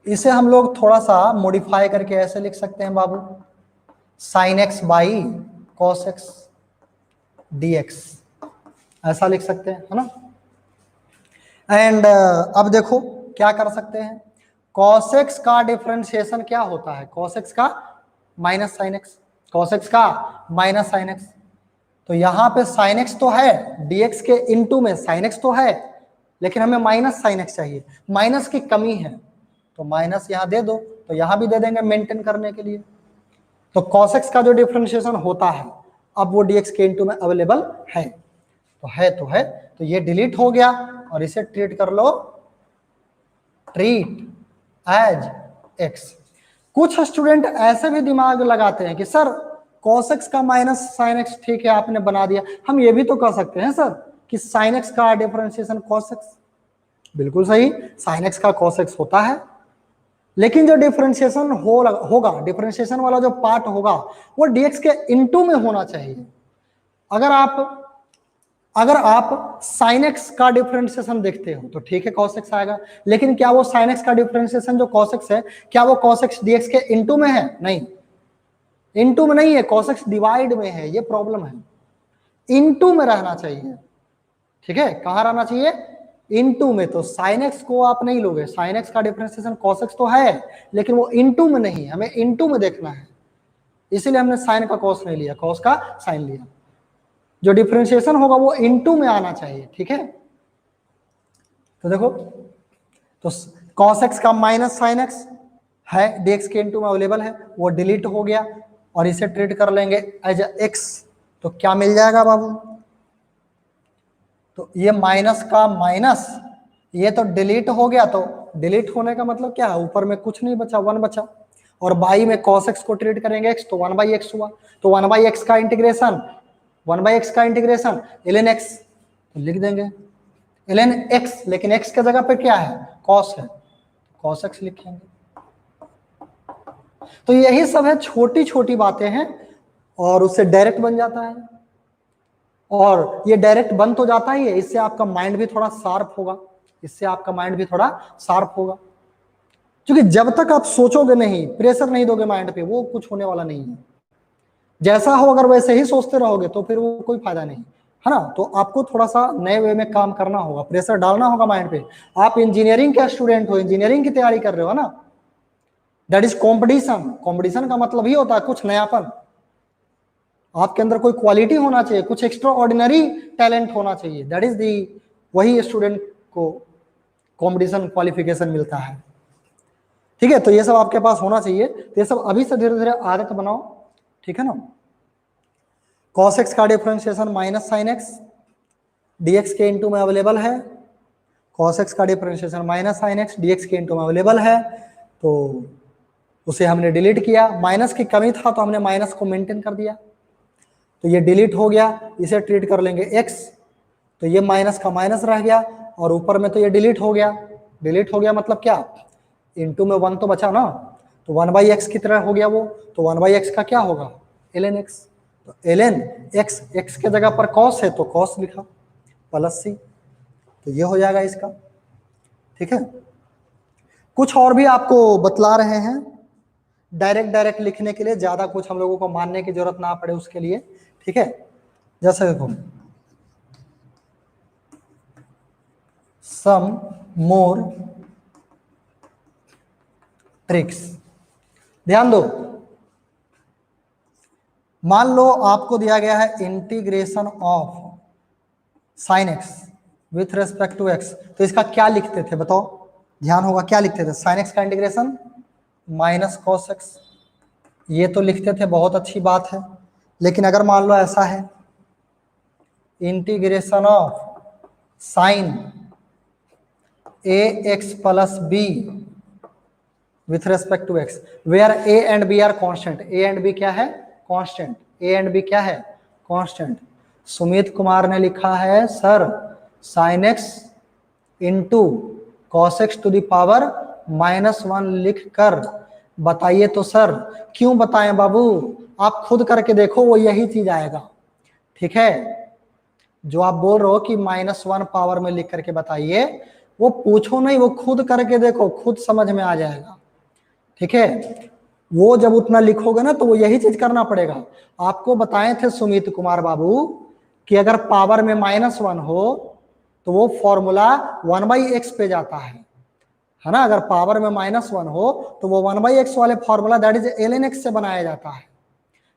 A: इसे हम लोग थोड़ा सा मॉडिफाई करके ऐसे लिख सकते हैं बाबू, sin x by cos x dx, ऐसा लिख सकते हैं, है ना। एंड अब देखो क्या कर सकते हैं, cos x का डिफरेंशिएशन क्या होता है, cos x का minus sine x, cos x का माइनस साइन एक्स। तो यहाँ पे sin x तो है, dx के इनटू में sin x तो है, लेकिन हमें माइनस साइन एक्स चाहिए, माइनस की कमी है, तो माइनस यहाँ दे दो, तो यहाँ भी दे देंगे मेंटेन करने के लिए। तो cos x का जो डिफरेंशिएशन होता है अब वो dx के इनटू में अवेलेबल है, तो ये डिलीट हो गया, और इसे ट्रीट कर लो, ट्रीट एज x। कुछ स्टूडेंट ऐसे भी दिमाग लगाते हैं कि सर cos x का माइनस साइन x, ठीक है आपने बना दिया, हम ये भी तो कर सकते हैं सर कि sin x का डिफरेंशिएशन cos x। बिल्कुल सही, sin x का cos x होता है, लेकिन जो डिफरेंशिएशन होगा, डिफरेंशिएशन वाला जो पार्ट होगा वो dx के इनटू में होना चाहिए। अगर आप sin x का डिफरेंशिएशन देखते हो तो ठीक है cos x आएगा, लेकिन क्या वो sin x का डिफरेंशिएशन जो cos x है, क्या वो cos x dx के इनटू में है? नहीं, इनटू में नहीं है, cos x डिवाइड में है, ये प्रॉब्लम है। इनटू में रहना चाहिए, ठीक है, कहां रहना चाहिए, इनटू में। तो sin x को आप नहीं लोगे, sin x का डिफरेंशिएशन cos x तो है, लेकिन वो इनटू में नहीं, हमें इनटू में देखना है, इसीलिए हमने sin का cos नहीं लिया, cos का sin लिया। जो डिफरेंशिएशन होगा वो इनटू में आना चाहिए, ठीक है। तो देखो, तो cos x का माइनस sin x है, dx के इनटू में अवेलेबल है, वो डिलीट हो गया, और इसे ट्रीट कर लेंगे एज x। तो क्या मिल जाएगा बाबू, तो ये माइनस का माइनस, ये तो डिलीट हो गया, तो डिलीट होने का मतलब क्या है, ऊपर में कुछ नहीं बचा, 1 बचा, और बाई में cos x को ट्रीट करेंगे x, तो 1/x हुआ, तो 1/x का इंटीग्रेशन, 1/x का इंटीग्रेशन ln x, तो लिख देंगे ln x, लेकिन x के जगह पे क्या है, cos है, cos x लिखेंगे। तो यही सब है, छोटी छोटी बातें हैं, और उससे डायरेक्ट बन जाता है। और ये डायरेक्ट बन तो जाता ही है, इससे आपका माइंड भी थोड़ा शार्प होगा, इससे आपका माइंड भी थोड़ा शार्प होगा। क्योंकि जब तक आप सोचोगे नहीं, प्रेशर नहीं दोगे माइंड पे, वो कुछ होने वाला नहीं है। जैसा हो अगर वैसे ही सोचते रहोगे तो फिर वो कोई फायदा नहीं, है ना। तो आपको थोड़ा सा नए वे में काम करना होगा, प्रेशर डालना होगा माइंड पे। आप इंजीनियरिंग के स्टूडेंट हो, इंजीनियरिंग की तैयारी कर रहे हो ना, दैट इज कॉम्पिटिशन। कॉम्पिटिशन का मतलब ही होता है कुछ नयापन, आपके अंदर कोई क्वालिटी होना चाहिए, कुछ एक्स्ट्रा ऑर्डिनरी टैलेंट होना चाहिए, दैट इज दी, वही स्टूडेंट को कॉम्पिटिशन क्वालिफिकेशन मिलता है। ठीक है, तो ये सब आपके पास होना चाहिए। तो ये सब अभी से धीरे धीरे आदत बनाओ, ठीक है ना। cos x का differentiation minus sine x dx के इंटू में अवेलेबल है। cos x का differentiation minus sine x dx के इंटू में अवेलेबल है, तो उसे हमने डिलीट किया। माइनस की कमी था तो हमने माइनस को मेंटेन कर दिया, तो ये डिलीट हो गया। इसे ट्रीट कर लेंगे x, तो ये माइनस का माइनस रह गया, और ऊपर में तो ये डिलीट हो गया। डिलीट हो गया मतलब क्या, इंटू में 1 तो बचा ना, तो 1/x की तरह हो गया वो, तो 1/x का क्या होगा, ln x। तो ln x, x के जगह पर cos है तो cos लिखा प्लस c, तो ये हो जाएगा इसका। ठीक है, कुछ और भी आपको बतला रहे हैं, डायरेक्ट लिखने के लिए, ज्यादा कुछ हम लोगों को मानने की जरूरत ना पड़े उसके लिए। ठीक है, जैसे देखो, सम मोर ट्रिक्स, ध्यान दो। मान लो आपको दिया गया है integration of sine x with respect to x, तो इसका क्या लिखते थे बताओ, ध्यान होगा क्या लिखते थे। साइन एक्स का इंटीग्रेशन माइनस कॉस एक्स, ये तो लिखते थे, बहुत अच्छी बात है। लेकिन अगर मान लो ऐसा है, integration of sine a x plus b with respect to x, where a and b are constant. A and b क्या है, कॉन्स्टेंट। ए एंड बी क्या है, कॉन्स्टेंट। सुमित कुमार ने लिखा है sir sine x into cos x to the power -1 लिख कर बताइए। तो सर क्यों बताएं बाबू, आप खुद करके देखो, वो यही चीज आएगा। ठीक है, जो आप बोल रहे हो कि -1 पावर में लिख करके बताइए, वो पूछो नहीं, वो खुद करके देखो, खुद समझ में आ जाएगा। ठीक है, वो जब उतना लिखोगे ना तो वो यही चीज करना पड़ेगा। आपको बताए थे सुमित कुमार बाबू कि अगर पावर में -1 हो तो वो फॉर्मूला 1/x पे जाता है ना। अगर पावर में -1 हो तो वो 1/x वाले formula that is ln x से बनाया जाता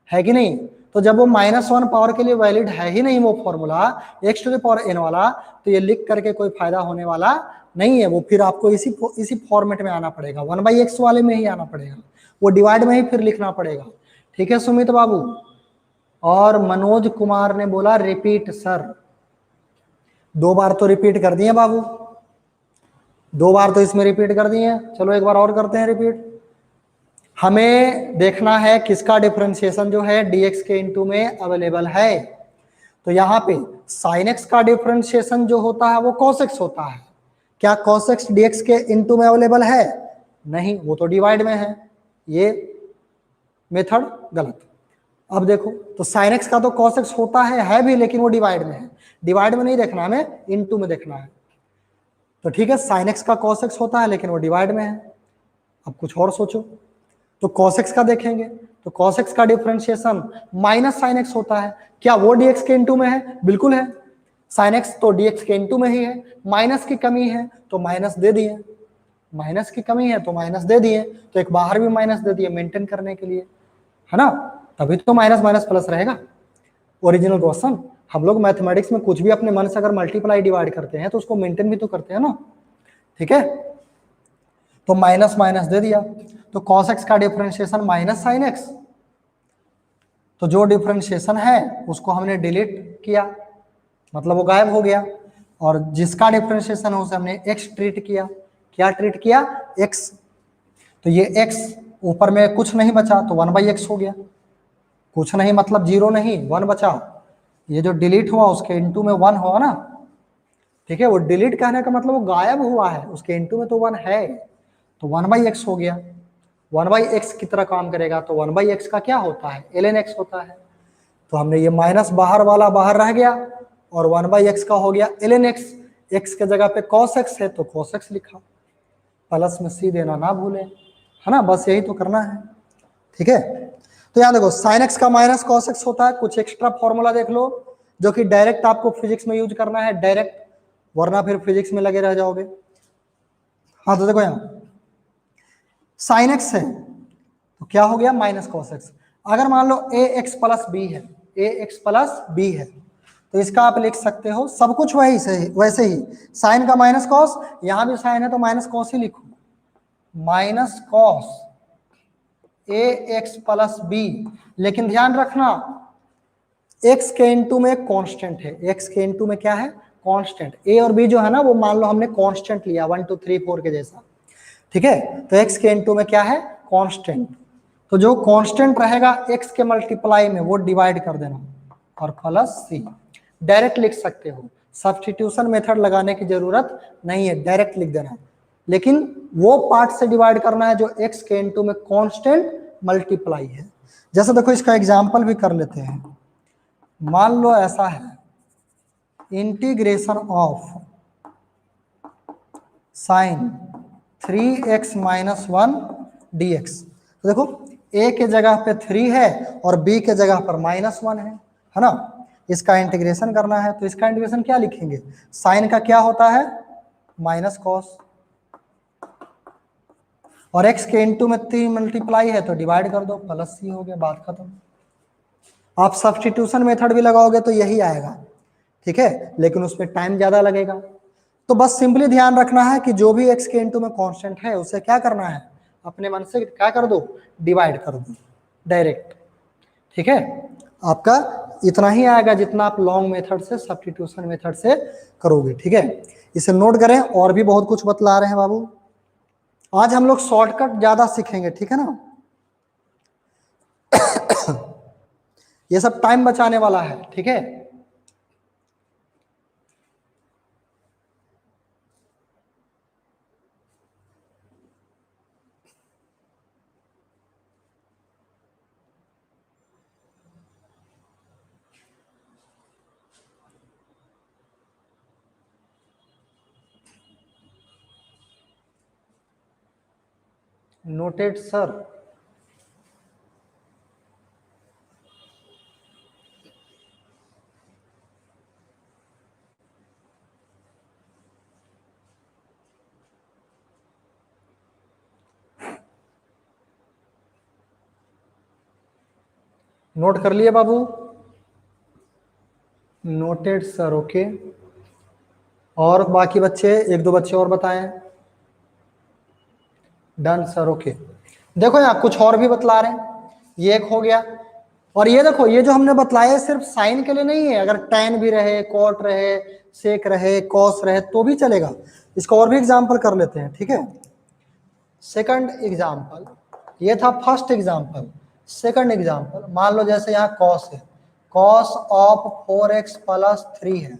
A: है कि नहीं। तो जब वो -1 पावर के लिए वैलिड है ही नहीं वो formula x to the power n वाला, तो ये लिख करके कोई फायदा होने वाला नहीं है। वो फिर आपको इसी फॉर्मेट में आना पड़ेगा, 1/x वाले में ही आना पड़ेगा, वो डिवाइड में ही फिर लिखना पड़ेगा। ठीक है सुमित बाबू। और मनोज कुमार ने बोला रिपीट सर, 2 बार तो रिपीट कर दिए बाबू, 2 बार तो इसमें रिपीट कर दिए, चलो एक बार और करते हैं रिपीट। हमें देखना है किसका डिफरेंशिएशन जो है dx के इंटू में अवेलेबल है। तो यहाँ पे sin x का डिफरेंशिएशन जो होता है वो cos x होता है। क्या cos x dx के इंटू में अवेलेबल है, नहीं, वो तो डिवाइड में है, ये मेथड गलत। अब देखो, तो sin x का तो cos x होता है भी, लेकिन वो डिवाइड में है, डिवाइड में नहीं देखना हमें, इंटू में देखना है। तो ठीक है, sin x का cos x होता है लेकिन वो डिवाइड में है। अब कुछ और सोचो, तो cos x का देखेंगे, तो cos x का डिफरेंशिएशन माइनस sin x होता है। क्या वो dx के इंटू में है, बिल्कुल है। sin x तो dx के इंटू में ही है, माइनस की कमी है तो माइनस दे दिए, माइनस की कमी है तो माइनस दे दिए, तो एक बाहर भी माइनस दे दिए मेंटेन करने के लिए, है ना। तभी तो माइनस माइनस प्लस रहेगा। ओरिजिनल क्वेश्चन, हम लोग मैथमेटिक्स में कुछ भी अपने मन से अगर मल्टीप्लाई डिवाइड करते हैं तो उसको मेंटेन भी तो करते हैं ना। ठीक है, तो माइनस माइनस दे दिया, तो cos x का डिफरेंशिएशन माइनस sin x, तो जो डिफरेंशिएशन है उसको हमने डिलीट किया, मतलब वो गायब हो गया। और जिसका डिफरेंशिएशन है उसे हमने x ट्रीट किया। क्या ट्रीट किया, x, तो ये x ऊपर में कुछ नहीं बचा तो 1/x हो गया, कुछ नहीं मतलब 0 नहीं, 1 बचा। ये जो डिलीट हुआ उसके इंटू में 1 हुआ ना। ठीक है, वो डिलीट कहने का मतलब वो गायब हुआ है, उसके इंटू में तो 1 है, तो 1/x हो गया। 1/x की तरह काम करेगा, तो 1/x का क्या होता है, ln x होता है। तो हमने ये माइनस बाहर वाला बाहर रह गया और 1/x का हो गया ln x, x के जगह पे cos x है तो cos x लिखा, प्लस में c देना ना भूलें, है ना, बस यही तो करना है। ठीक है, तो यहां देखो sin x का माइनस cos x होता है। कुछ एक्स्ट्रा फॉर्मूला देख लो जो कि डायरेक्ट आपको फिजिक्स में यूज करना है डायरेक्ट, वरना फिर फिजिक्स में लगे रह जाओगे। हाँ तो देखो यहां sin x है तो क्या हो गया माइनस cos x। अगर मान लो ax प्लस बी है, ax प्लस बी है तो इसका आप लिख सकते हो सब कुछ वही से वैसे ही, साइन का माइनस कॉस, यहां भी साइन है तो माइनस कॉस ही लिखो, minus cos A x plus B. लेकिन ध्यान रखना x के इंटू में कांस्टेंट है, x के इंटू में क्या है कांस्टेंट, a और b जो है ना वो मान लो हमने कांस्टेंट लिया 1 2 3 4 के जैसा। ठीक है, तो x के इंटू में क्या है कांस्टेंट, तो जो कांस्टेंट रहेगा x के मल्टीप्लाई में वो डिवाइड कर देना और प्लस c। डायरेक्ट लिख सकते हो, सब्स्टिट्यूशन मेथड लगाने की जरूरत नहीं है, डायरेक्ट लिख देना, लेकिन वो पार्ट से डिवाइड करना है जो x के इंटू में कांस्टेंट मल्टीप्लाई है। जैसे देखो इसका एग्जांपल भी कर लेते हैं। मान लो ऐसा है integration of sign 3x minus 1 dx, तो देखो a के जगह पे 3 है और b के जगह पर माइनस 1 है ना, इसका इंटीग्रेशन करना है तो इसका इंटीग्रेशन क्या लिखेंगे, साइन का क्या होता है माइनस कॉस, और x के इंटू में 3 मल्टीप्लाई है तो डिवाइड कर दो, प्लस c हो गया, बात खत्म। आप सब्स्टिट्यूशन मेथड भी लगाओगे तो यही आएगा, ठीक है, लेकिन उसमें टाइम ज्यादा लगेगा। तो बस सिंपली ध्यान रखना है कि जो भी x के इंटू में कांस्टेंट है उसे क्या करना है, अपने मन से क्या कर दो, डिवाइड कर दो डायरेक्ट। ठीक है, आपका इतना ही आएगा जितना आप लॉन्ग मेथड से सब्स्टिट्यूशन मेथड से करोगे। ठीक है, इसे नोट करें, और भी बहुत कुछ बतला रहे हैं बाबू। आज हम लोग शॉर्टकट ज्यादा सीखेंगे, ठीक है ना, ये सब टाइम बचाने वाला है। ठीक है, नोटेड सर। नोट कर लिए बाबू, नोटेड सर, ओके। और बाकी बच्चे, एक दो बच्चे और बताएं। Done sir, okay. देखो यहाँ कुछ और भी बतला रहे हैं, ये एक हो गया, और ये देखो ये जो हमने बतलाया सिर्फ साइन के लिए नहीं है, अगर टैन भी रहे, कॉट रहे, सेक रहे, कॉस रहे तो भी चलेगा। इसका और भी एग्जाम्पल कर लेते हैं। ठीक है, सेकंड एग्जाम्पल, ये था फर्स्ट एग्जाम्पल। सेकंड एग्जाम्पल, मान लो जैसे यहाँ कॉस है, कॉस ऑफ 4x प्लस 3 है,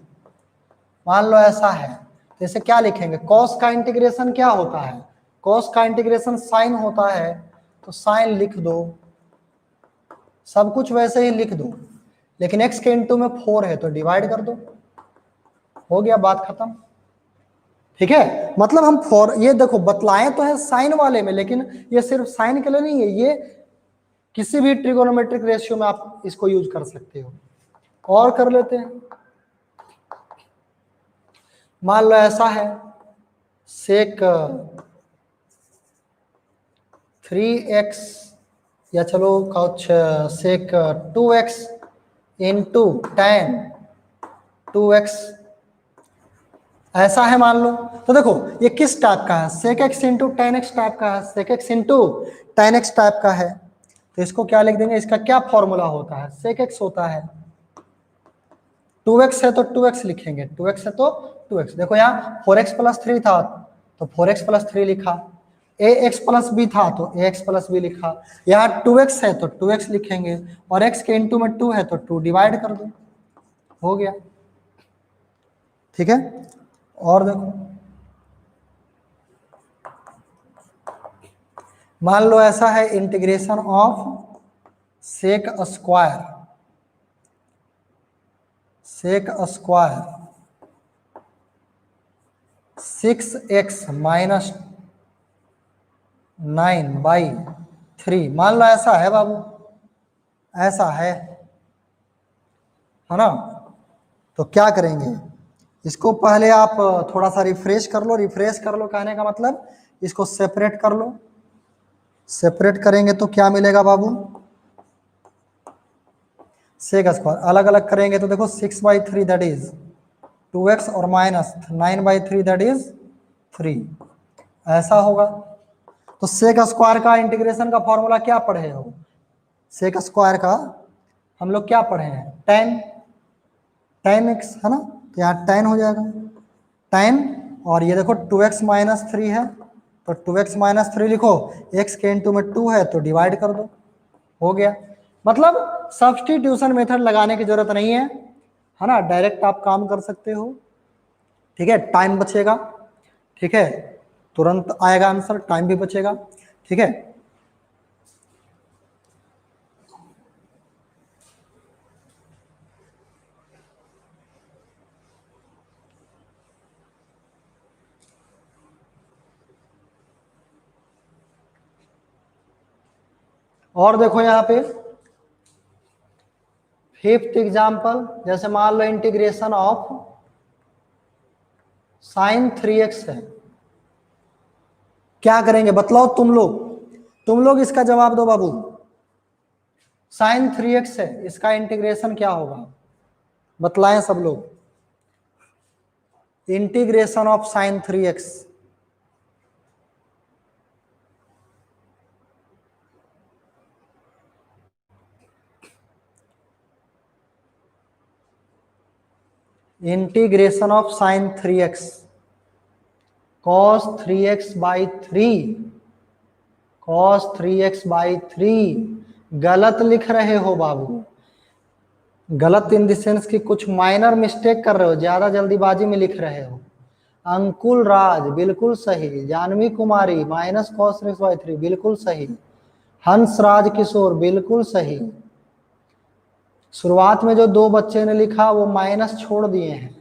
A: मान लो ऐसा है, तो इसे क्या लिखेंगे, कॉस का इंटीग्रेशन क्या होता है, कॉस का इंटीग्रेशन साइन होता है, तो साइन लिख दो, सब कुछ वैसे ही लिख दो, लेकिन x के इंटू में 4 है तो डिवाइड कर दो, हो गया, बात खत्म। ठीक है, मतलब हम फॉर ये देखो बतलाएं तो है साइन वाले में, लेकिन ये सिर्फ साइन के लिए नहीं है, ये किसी भी ट्रिगोनोमेट्रिक रेशियो में आप इसको यूज कर सकते हो। और कर लेते हैं, मान लो ऐसा है सेक 3x, या चलो कुछ सेक 2x इंटू टेन 2x, ऐसा है मान लो। तो देखो ये किस टाइप का है, sec x into tan x type का है, sec x into tan x type का है, तो इसको क्या लिख देंगे, इसका क्या फॉर्मूला होता है, सेक एक्स होता है, 2x है तो 2x लिखेंगे, 2x है तो 2x। देखो यहाँ 4x प्लस 3 था तो 4x प्लस 3 लिखा, ax प्लस b था तो ax प्लस b लिखा, यहाँ 2x है तो 2x लिखेंगे, और x के इंटू में 2 है तो 2 डिवाइड कर दो, हो गया। ठीक है, और देखो मान लो ऐसा है integration of sec square sec square 6x minus 9/3, मान लो ऐसा है बाबू, ऐसा है ना। तो क्या करेंगे, इसको पहले आप थोड़ा सा रिफ्रेश कर लो। रिफ्रेश कर लो कहने का मतलब इसको सेपरेट कर लो। सेपरेट करेंगे तो क्या मिलेगा बाबू, सेक स्क्वायर अलग अलग करेंगे तो देखो 6/3 दैट इज 2x और माइनस 9/3 दैट इज 3, ऐसा होगा। तो सेक स्क्वायर का इंटीग्रेशन का फॉर्मूला क्या पढ़े हो, सेक स्क्वायर का हम लोग क्या पढ़े हैं, tan x है ना, तो यहाँ tan हो जाएगा tan, और ये देखो 2x माइनस 3 है तो 2x माइनस 3 लिखो, x के इंटू में 2 है तो डिवाइड कर दो, हो गया। मतलब सब्स्टिट्यूशन मेथड लगाने की जरूरत नहीं है ना, डायरेक्ट आप काम कर सकते हो। ठीक है, टाइम बचेगा, ठीक है, तुरंत आएगा आंसर, टाइम भी बचेगा। ठीक है, और देखो यहाँ पे फिफ्थ एग्जाम्पल, जैसे मान लो इंटीग्रेशन ऑफ sin 3x है, क्या करेंगे बतलाओ तुम लोग इसका जवाब दो बाबू। sin 3x है, इसका इंटीग्रेशन क्या होगा बतलाएं सब लोग, integration of sin 3x। Integration of sin 3x cos 3x/3, cos 3x/3 गलत लिख रहे हो बाबू, गलत इन द सेंस कि कुछ माइनर मिस्टेक कर रहे हो, ज्यादा जल्दीबाजी में लिख रहे हो। अंकुल राज बिल्कुल सही, जानवी कुमारी माइनस cos 3x/3 बिल्कुल सही, हंसराज किशोर बिल्कुल सही। शुरुआत में जो दो बच्चे ने लिखा वो माइनस छोड़ दिए हैं,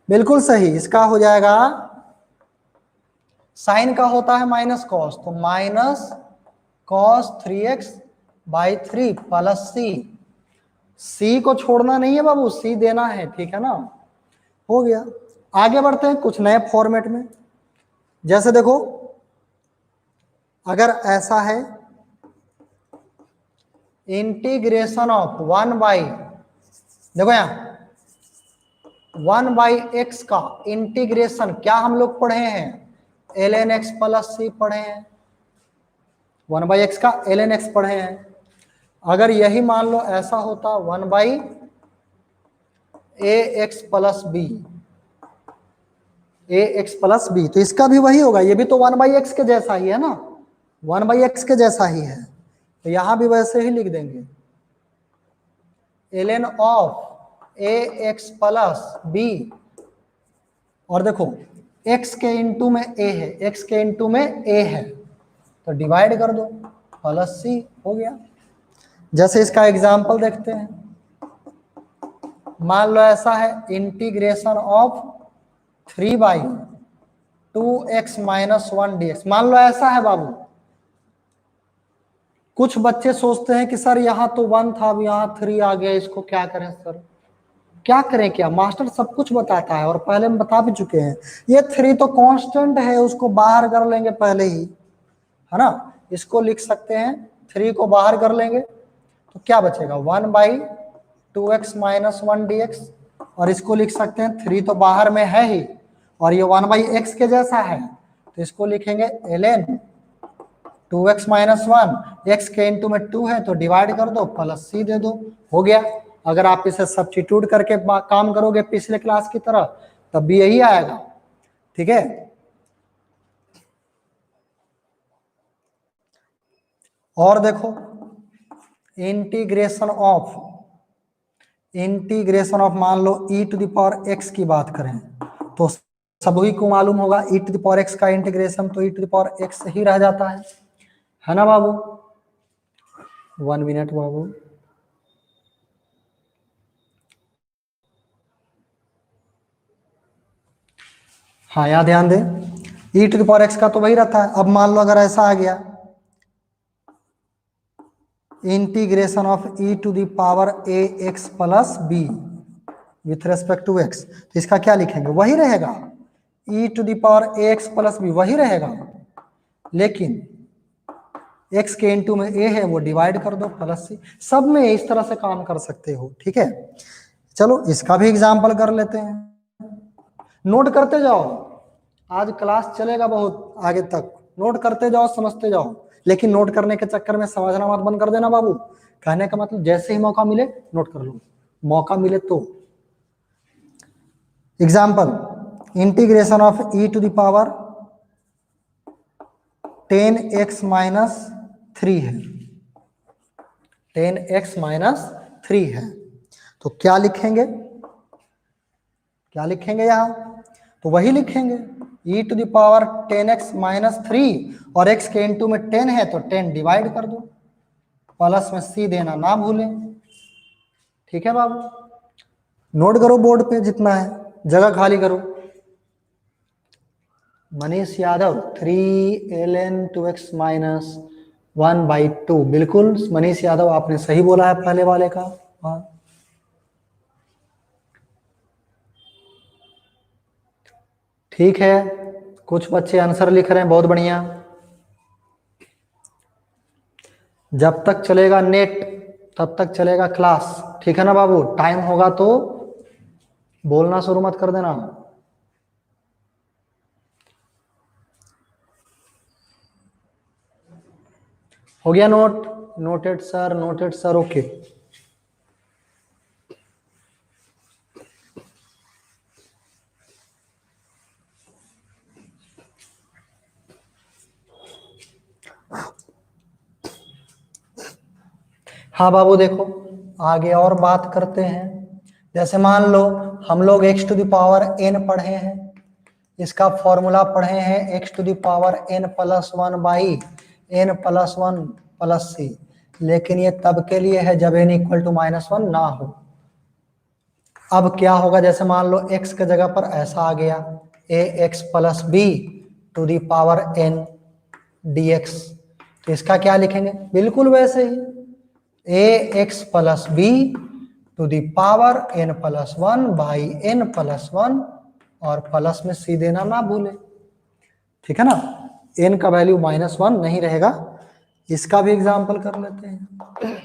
A: बिल्कुल सही। इसका हो जाएगा, साइन का होता है माइनस कॉस, तो माइनस cos 3x/3 प्लस सी को छोड़ना नहीं है बाबू, सी देना है, ठीक है ना, हो गया। आगे बढ़ते हैं कुछ नए फॉर्मेट में, जैसे देखो अगर ऐसा है इंटीग्रेशन ऑफ 1/, देखो यहाँ 1/x का इंटीग्रेशन क्या हम लोग पढ़े हैं, ln x प्लस सी पढ़े हैं, 1/x का ln x पढ़े हैं। अगर यही मान लो ऐसा होता 1/ax plus b, ax plus b, तो इसका भी वही होगा, ये भी तो 1/x के जैसा ही है ना, 1/x के जैसा ही है, तो यहां भी वैसे ही लिख देंगे ln of ax plus b, और देखो x के इंटू में a है, x के इंटू में a है तो डिवाइड कर दो, प्लस सी हो गया। जैसे इसका एग्जाम्पल देखते हैं, मान लो ऐसा है integration of 3/2x minus 1 dx, मान लो ऐसा है बाबू। कुछ बच्चे सोचते हैं कि सर यहाँ तो 1 था, अब यहाँ 3 आ गया, इसको क्या करें सर, क्या करें, क्या मास्टर सब कुछ बताता है और पहले हम बता भी चुके हैं। ये 3 तो कांस्टेंट है, उसको बाहर कर लेंगे पहले ही, है ना, इसको लिख सकते हैं, 3 को बाहर कर लेंगे तो क्या बचेगा 1/2x माइनस 1 dx, और इसको लिख सकते हैं 3 तो बाहर में है ही और ये 1/x के जैसा है तो इसको लिखेंगे ln 2x माइनस 1, x के इंटू में 2 है तो डिवाइड कर दो, प्लस सी दे दो, हो गया। अगर आप इसे सब्स्टिट्यूट करके काम करोगे पिछले क्लास की तरह तब भी यही आएगा, ठीक है। और देखो इंटीग्रेशन ऑफ मान लो e⁴x की बात करें तो सभी को मालूम होगा e⁴x का इंटीग्रेशन तो e⁴x ही रह जाता है ना बाबू। 1 मिनट बाबू, हाँ यहाँ ध्यान दे, e to the power x का तो वही रहता है। अब मान लो अगर ऐसा आ गया integration of e to the power ax plus b with respect to x, तो इसका क्या लिखेंगे, वही रहेगा e to the power ax plus b वही रहेगा, लेकिन x के इनटू में a है वो डिवाइड कर दो प्लस c। सब में इस तरह से काम कर सकते हो, ठीक है। चलो इसका भी एग्जाम्पल कर लेते हैं, नोट करते जाओ, आज क्लास चलेगा बहुत आगे तक, नोट करते जाओ समझते जाओ, लेकिन नोट करने के चक्कर में समझना मत बंद कर देना बाबू। कहने का मतलब जैसे ही मौका मिले नोट कर लो, मौका मिले तो। Example integration of e to the power 10x minus 3 है, 10x माइनस 3 है, तो क्या लिखेंगे, क्या लिखेंगे यहां, तो वही लिखेंगे e to the power 10x minus 3 और x के इनटू में 10 है तो 10 डिवाइड कर दो, प्लस में c देना ना भूलें, ठीक है बाबू। नोट करो बोर्ड पे जितना है, जगह खाली करो। Manish Yadav 3ln 2x minus 1/2, बिल्कुल मनीष यादव आपने सही बोला है पहले वाले का। हाँ ठीक है, कुछ बच्चे आंसर लिख रहे हैं, बहुत बढ़िया। जब तक चलेगा नेट तब तक चलेगा क्लास, ठीक है ना बाबू, टाइम होगा तो बोलना शुरू मत कर देना। हो गया note, noted sir, noted sir, okay. हाँ बाबू देखो आगे और बात करते हैं, जैसे मान लो हम लोग x to the power n पढ़े हैं, इसका फॉर्मूला पढ़े हैं x to the power n plus 1 by n plus 1 plus c, लेकिन ये तब के लिए है जब n इक्वल टू -1 ना हो। अब क्या होगा, जैसे मान लो x के जगह पर ऐसा आ गया ax plus b to the power n dx, तो इसका क्या लिखेंगे, बिल्कुल वैसे ही ax plus b to the power n plus 1 by n plus 1 और प्लस में c देना ना भूले, ठीक है ना। n का वैल्यू -1 नहीं रहेगा। इसका भी एग्जांपल कर लेते हैं,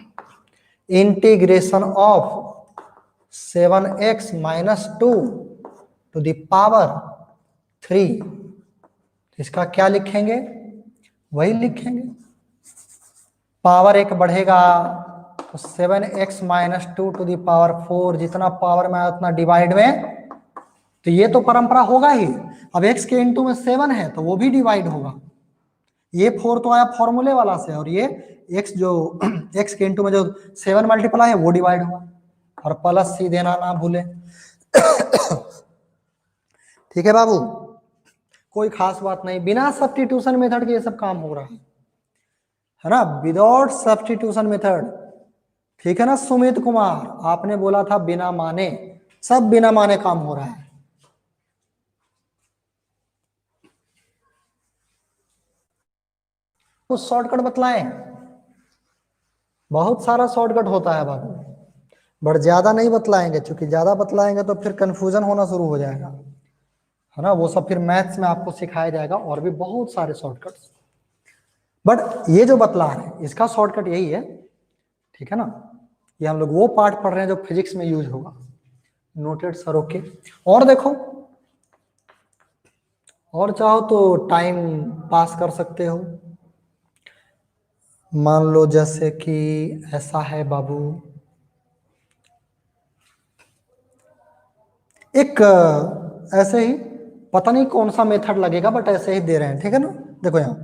A: integration of 7x minus 2 to the power 3, इसका क्या लिखेंगे, वही लिखेंगे, पावर एक बढ़ेगा तो 7x minus 2 to the power 4, जितना पावर में आया उतना डिवाइड में, तो ये तो परंपरा होगा ही। अब x के इनटू में 7 है तो वो भी डिवाइड होगा, ये 4 तो आया फॉर्मूले वाला से, और ये x जो x के इनटू में जो 7 मल्टीप्लाई है वो डिवाइड होगा, और प्लस c देना ना भूले। ठीक है बाबू, कोई खास बात नहीं, बिना सब्स्टिट्यूशन मेथड के ये सब काम हो रहा है ना, विदाउट सब्स्टिट्यूशन मेथड, ठीक है ना। सुमित कुमार आपने बोला था बिना माने, सब बिना माने काम हो रहा है। कुछ शॉर्टकट बतलाएं, बहुत सारा शॉर्टकट होता है बाबू, बट ज्यादा नहीं बतलाएंगे, क्योंकि ज्यादा बतलाएंगे तो फिर कंफ्यूजन होना शुरू हो जाएगा, है ना। वो सब फिर मैथ्स में आपको सिखाया जाएगा, और भी बहुत सारे शॉर्टकट्स, बट ये जो बतला रहे हैं इसका शॉर्टकट यही है, ठीक है ना। ये हम लोग वो पार्ट पढ़ रहे हैं जो फिजिक्स में यूज होगा। Noted sir, okay. और देखो, और चाहो तो टाइम पास कर सकते हो, मान लो जैसे कि ऐसा है बाबू, एक ऐसे ही पता नहीं कौन सा मेथड लगेगा, बट ऐसे ही दे रहे हैं, ठीक है ना। देखो यहां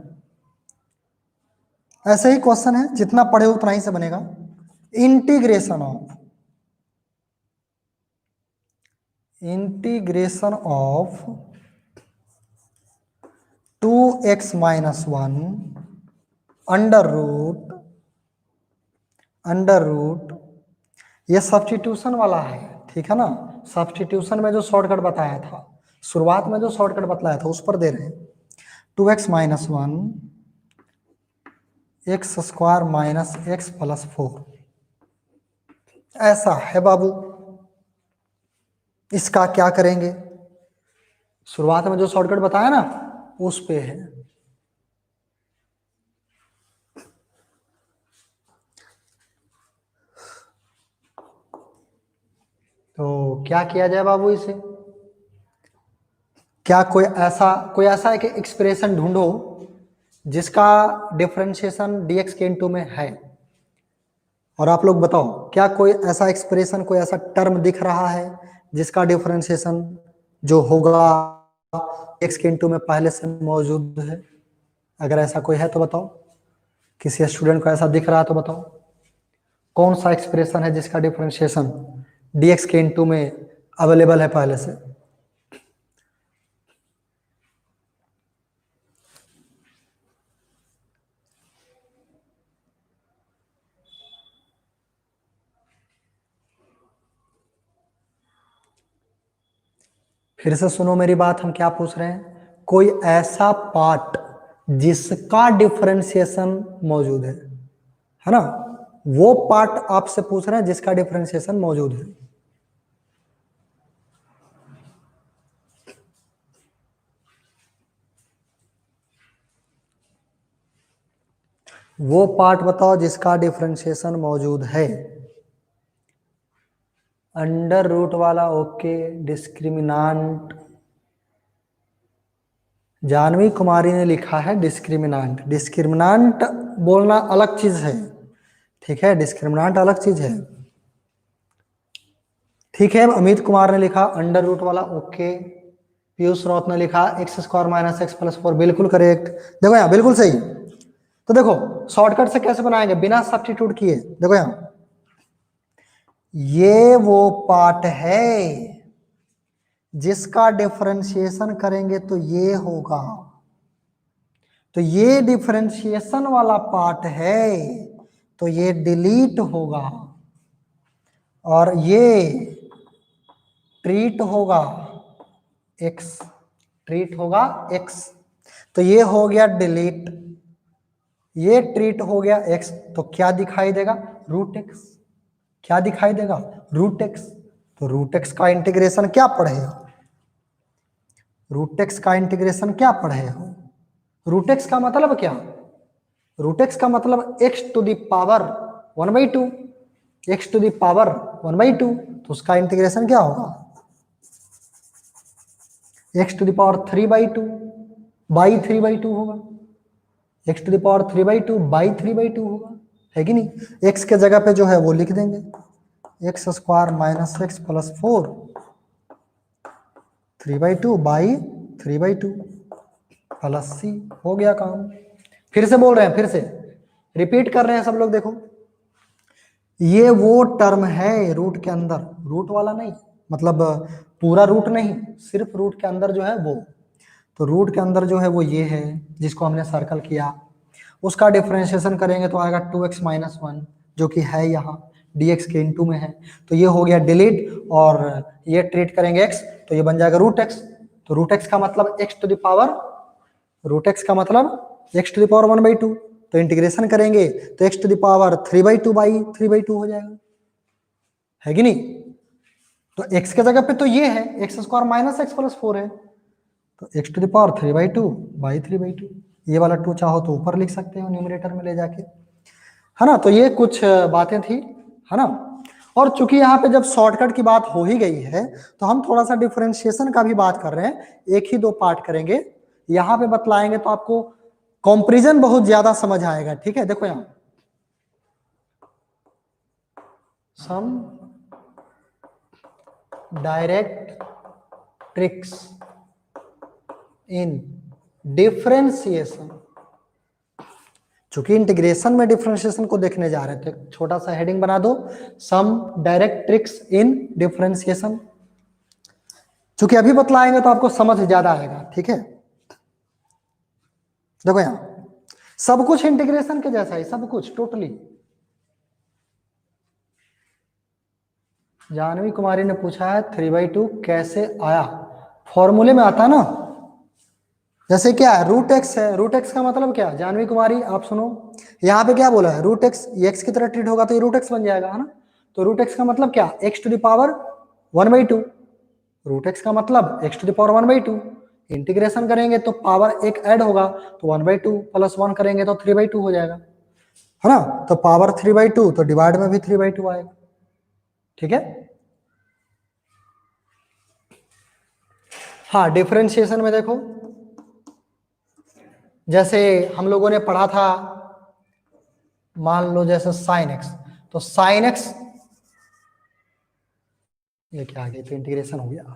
A: ऐसे ही क्वेश्चन है, जितना पढ़े उतना ही से बनेगा। Integration of 2x minus 1 under root, ये सब्स्टिट्यूशन वाला है, ठीक है ना। सब्स्टिट्यूशन में जो शॉर्टकट बताया था, शुरुआत में जो शॉर्टकट बतलाया था उस पर दे रहे हैं 2x minus 1 x square minus x plus 4, ऐसा है बाबू। इसका क्या करेंगे? शुरुआत में जो शॉर्टकट बताया ना उस पे है। तो क्या किया जाए बाबू इसे? क्या कोई ऐसा एक एक्सप्रेशन ढूंढो जिसका डिफरेंशिएशन dx के इनटू में है, और आप लोग बताओ क्या कोई ऐसा एक्सप्रेशन, कोई ऐसा टर्म दिख रहा है जिसका डिफरेंशिएशन जो होगा x के इनटू में पहले से मौजूद है? अगर ऐसा कोई है तो बताओ, किसी स्टूडेंट को ऐसा दिख रहा है तो बताओ कौन सा एक्सप्रेशन है जिसका डिफरेंशिएशन dx के इनटू में अवेलेबल है पहले से। फिर से सुनो मेरी बात, हम क्या पूछ रहे हैं? कोई ऐसा पार्ट जिसका डिफरेंशिएशन मौजूद है ना? वो पार्ट आपसे पूछ रहे हैं जिसका डिफरेंशिएशन मौजूद है। वो पार्ट बताओ जिसका डिफरेंशिएशन मौजूद है। अंडर रूट वाला ओके, डिस्क्रिमिनांट जानवी कुमारी ने लिखा है डिस्क्रिमिनांट। डिस्क्रिमिनांट बोलना अलग चीज है, ठीक है, डिस्क्रिमिनांट अलग चीज है, ठीक है। अमित कुमार ने लिखा अंडर रूट वाला ओके। पीयूष रौत ने लिखा x square minus x plus 4, बिल्कुल करेक्ट। देखो यहाँ बिल्कुल सही। तो देखो शॉर्टकट से कैसे बनाएंगे बिना सब्स्टिट्यूट किए? देखो यहाँ ये वो पार्ट है जिसका डिफरेंशिएशन करेंगे तो ये होगा, तो ये डिफरेंशिएशन वाला पार्ट है तो ये डिलीट होगा, और ये ट्रीट होगा एक्स, ट्रीट होगा एक्स, तो ये हो गया डिलीट, ये ट्रीट हो गया एक्स, तो क्या दिखाई देगा? Root x. क्या दिखाई देगा? Root x. तो रूट एक्स का इंटीग्रेशन क्या पढ़े हो? रूट एक्स का इंटीग्रेशन क्या पढ़े हो? रूट एक्स का मतलब क्या? रूट एक्स का मतलब x to the power 1/2, x to the power 1/2, तो उसका इंटीग्रेशन क्या होगा? X to the power 3/2 by 3/2 होगा, x to the power 3/2 by 3/2 होगा, है कि नहीं? एक्स के जगह पे जो है वो लिख देंगे x square minus x plus 4 3/2 by 3/2 plus C, हो गया काम। फिर से बोल रहे हैं, फिर से रिपीट कर रहे हैं सब लोग। देखो ये वो टर्म है रूट के अंदर, रूट वाला नहीं, मतलब पूरा रूट नहीं, सिर्फ रूट के अंदर जो है वो, तो रूट के अंदर जो है वो ये है जिसको हमने सर्कल किया, उसका डिफरेंशिएशन करेंगे तो आएगा 2x माइनस 1 जो कि है यहाँ dx के इनटू में है, तो ये हो गया डिलीट, और ये ट्रीट करेंगे x तो ये बन जाएगा रूट एक्स। तो रूट एक्स का मतलब x to the power, root x का मतलब x टू द पावर 1/2, तो इंटीग्रेशन करेंगे तो x to the power 3/2 by 3/2 हो जाएगा, है कि नहीं? तो x के जगह पे तो ये है x square minus x plus 4 है, तो x to the power 3/2 by 3/2, ये वाला 2 चाहो तो ऊपर लिख सकते हो न्यूमरेटर में ले जाके, है ना? तो ये कुछ बातें थी, है ना? और चूंकि यहाँ पे जब शॉर्टकट की बात हो ही गई है तो हम थोड़ा सा डिफरेंशिएशन का भी बात कर रहे हैं, एक ही दो पार्ट करेंगे, यहाँ पे बतलाएंगे तो आपको कंपैरिजन बहुत ज्यादा समझ आएगा, ठीक है? देखो यहाँ सम डायरेक्ट ट्रिक्स इन डिफरेंशिएशन, चूंकि इंटीग्रेशन में डिफरेंशिएशन को देखने जा रहे थे, छोटा सा हेडिंग बना दो सम डायरेक्ट ट्रिक्स इन डिफरेंशिएशन, चूंकि अभी बतलाएंगे तो आपको समझ ज्यादा आएगा, ठीक है? देखो यहां सब कुछ इंटीग्रेशन के जैसा ही, सब कुछ टोटली। जानवी कुमारी ने पूछा है 3/2 कैसे आया? फॉर्मूले में आता है ना, जैसे क्या है रूट एक्स है, रूट एक्स का मतलब क्या, जानवी कुमारी आप सुनो, यहाँ पे क्या बोला है, रूट एक्स ये एक्स की तरह ट्रीट होगा तो ये रूट एक्स बन जाएगा, है ना। तो रूट एक्स का मतलब क्या, x to the power 1/2, root x का मतलब x to the power 1/2, integration करेंगे तो पावर एक ऐड होगा तो 1/2 प्लस 1 करेंगे तो 3/2 हो जाएगा, है ना। तो पावर 3/2 तो डिवाइड में भी 3/2 आएगा, ठीक है। हाँ डिफरेंशिएशन में देखो, जैसे हम लोगों ने पढ़ा था, मान लो जैसे साइन एक्स, तो साइन एक्स, ये क्या आ गया, तो इंटीग्रेशन हो गया।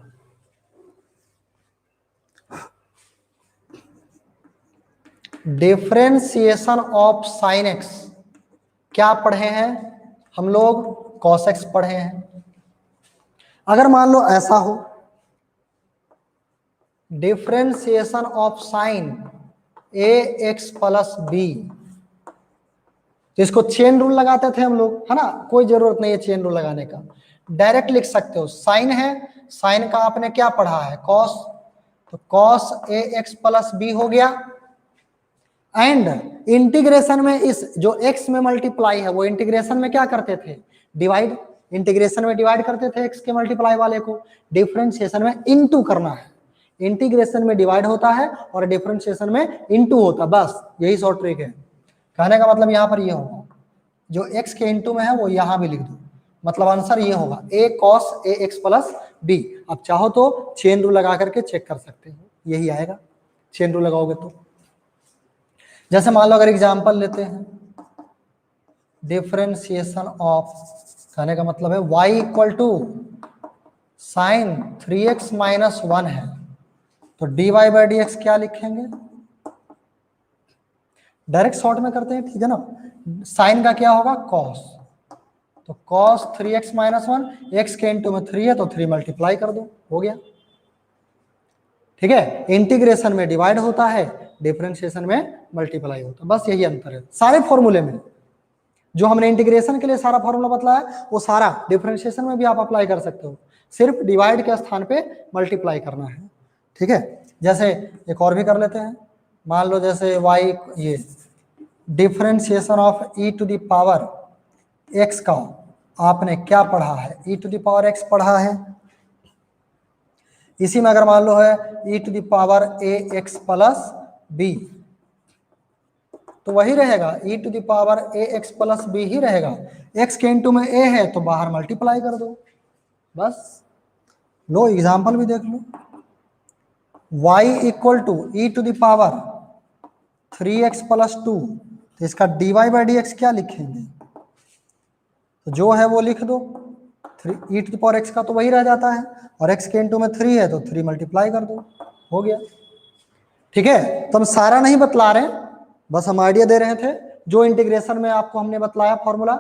A: डिफरेंशिएशन ऑफ साइन एक्स क्या पढ़े हैं हम लोग, कॉस एक्स पढ़े हैं। अगर मान लो ऐसा हो, differentiation of sine a x plus b, तो इसको चेन रूल लगाते थे हम लोग, है ना, कोई जरूरत नहीं है चेन रूल लगाने का, डायरेक्ट लिख सकते हो। साइन है, साइन का आपने क्या पढ़ा है, कॉस, तो cos A x plus B हो गया, एंड इंटीग्रेशन में इस जो x में मल्टीप्लाई है वो इंटीग्रेशन में क्या करते थे, डिवाइड, इंटीग्रेशन में डिवाइड करते थे x के मल्टीप्लाई वाले को, डिफरेंशिएशन में इनटू करना है, इंटीग्रेशन में डिवाइड होता है और डिफरेंशिएशन में इनटू होता है, बस यही शॉर्ट ट्रिक है। कहने का मतलब यहाँ पर ये होगा, जो x के इनटू में है वो यहाँ भी लिख दो, मतलब आंसर ये होगा a cos a x plus b। अब चाहो तो चेन रूल लगा करके चेक कर सकते हो, यही आएगा चेन रूल लगाओगे तो। जैसे मान लो अगर एग्जांपल लेते हैं, डिफरेंशिएशन ऑफ, कहने का मतलब है y equal to sine 3x minus 1 है, तो dy बाई डी एक्स क्या लिखेंगे, डायरेक्ट शॉर्ट में करते हैं, ठीक है ना। साइन का क्या होगा, कॉस, तो कॉस 3x माइनस 1, x के इंटू में 3 है तो 3 मल्टीप्लाई कर दो, हो गया, ठीक है। इंटीग्रेशन में डिवाइड होता है, डिफरेंशिएशन में मल्टीप्लाई होता है, बस यही अंतर है सारे फॉर्मूले में। जो हमने इंटीग्रेशन के लिए सारा फॉर्मूला बतलाया वो सारा डिफरेंशिएशन में भी आप अप्लाई कर सकते हो, सिर्फ डिवाइड के स्थान पे मल्टीप्लाई करना है, ठीक है। जैसे एक और भी कर लेते हैं, मान लो जैसे y, ये differentiation of e to the power x का आपने क्या पढ़ा है, e to the power x पढ़ा है, इसी में अगर मान लो है e to the power a x plus b, तो वही रहेगा e to the power a x plus b ही रहेगा, x के इंटू में a है तो बाहर मल्टीप्लाई कर दो, बस। लो एग्जाम्पल भी देख लो, y equal to e to the power 3x plus 2, तो इसका dy बाई डी एक्स क्या लिखेंगे, तो जो है वो लिख दो, 3 ई टू द पावर x का तो वही रह जाता है, और x के इंटू में 3 है तो 3 मल्टीप्लाई कर दो, हो गया, ठीक है। तो हम सारा नहीं बतला रहे, बस हम आइडिया दे रहे थे, जो इंटीग्रेशन में आपको हमने बतलाया फॉर्मूला